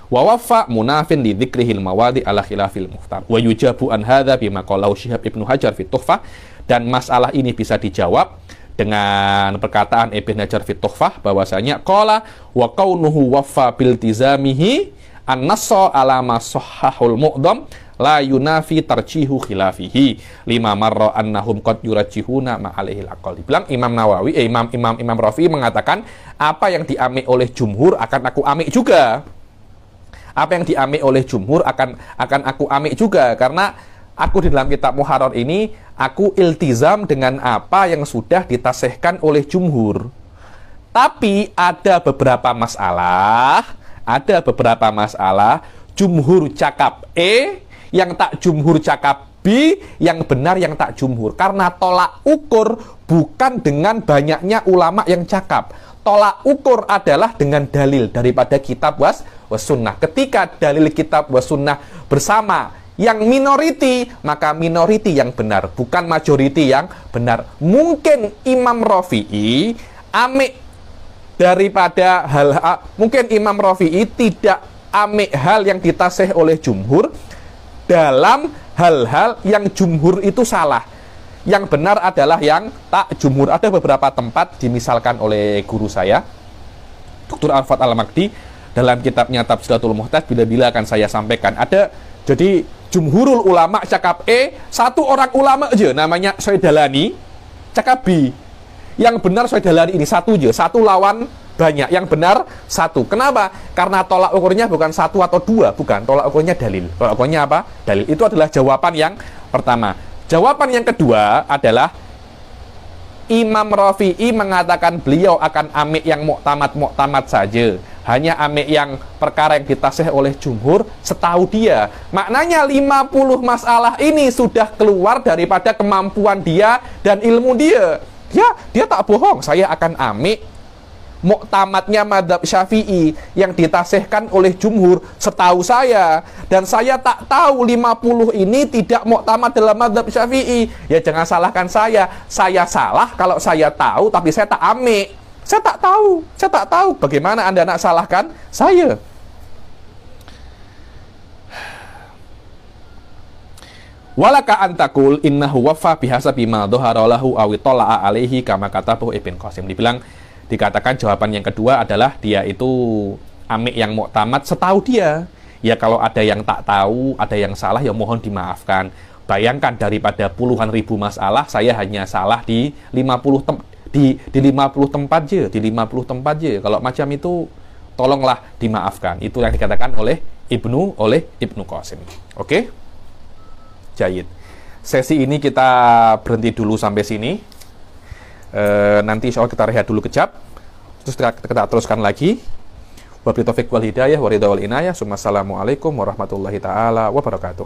wa wafa munafin li dzikrihil mawadi ala khilafil muhtar wa yujabu an hadza bima qalahu Syihab Ibnu Hajar fi Tuhfah. Dan masalah ini bisa dijawab dengan perkataan Ibnu Hajar fi Tuhfah bahwasanya qala wa kaunuhu wafa bil tizamihi an-nassa ala ma sahhahul mu'dham la yunafi tarjihu khilafihi lima marra annahum qad yurajihuna ma alaihil aqal. Dibilang Imam Nawawi Imam Rafi'i mengatakan apa yang diambil oleh jumhur akan aku ambil juga. Apa yang diambil oleh jumhur akan aku ambil juga, karena aku di dalam kitab muharrar ini aku iltizam dengan apa yang sudah ditasihkan oleh jumhur. Tapi ada beberapa masalah jumhur cakap E, yang tak jumhur cakap B, yang benar yang tak jumhur. Karena tolak ukur bukan dengan banyaknya ulama yang cakap. Tolak ukur adalah dengan dalil daripada kitab was sunnah. Ketika dalil kitab was sunnah bersama yang minoriti, maka minoriti yang benar, bukan majoriti yang benar. Mungkin Imam Rafi'i amik daripada mungkin Imam Rafi'i tidak amik hal yang ditasih oleh jumhur dalam hal-hal yang jumhur itu salah. Yang benar adalah yang tak jumhur. Ada beberapa tempat dimisalkan oleh guru saya, Dr. Arfad Al-Magdi, dalam kitabnya Tabsilatul Muhtaj, bila-bila akan saya sampaikan. Ada, jadi jumhurul ulama cakap E, satu orang ulama aja namanya Syaidalani cakap B. Yang benar Syaidalani ini satu aja, satu lawan banyak. Yang benar satu. Kenapa? Karena tolak ukurnya bukan satu atau dua, bukan. Tolak ukurnya dalil. Tolak ukurnya apa? Dalil. Itu adalah jawaban yang pertama. Jawaban yang kedua adalah Imam Rafi'i mengatakan beliau akan amik yang muktamad saja. Hanya amik yang perkara yang ditasih oleh jumhur setahu dia. Maknanya 50 masalah ini sudah keluar daripada kemampuan dia dan ilmu dia. Ya, dia tak bohong. Saya akan amik muktamadnya mazhab Syafi'i yang ditasihkan oleh jumhur setahu saya, dan saya tak tahu 50 ini tidak muktamad dalam mazhab Syafi'i. Ya jangan salahkan saya salah kalau saya tahu tapi saya tak amik. Saya tak tahu. Bagaimana Anda nak salahkan saya? Walaka antakul innahu wafa bihasabi ma dhahara lahu aw tala'a alaihi kama katabahu Ibn Qasim. Dikatakan jawaban yang kedua adalah dia itu amik yang muktamad setahu dia. Ya kalau ada yang tak tahu, ada yang salah, ya mohon dimaafkan. Bayangkan daripada puluhan ribu masalah, saya hanya salah di 50 tempat je. Kalau macam itu tolonglah dimaafkan. Itu yang dikatakan oleh Ibnu Qasim. Oke? Jayid. Sesi ini kita berhenti dulu sampai sini. Nanti insya Allah kita rehat dulu kejap, terus kita teruskan lagi. Wabillahi taufiq wal hidayah wa ridha wal inayah. Assalamualaikum warahmatullahi taala wabarakatuh.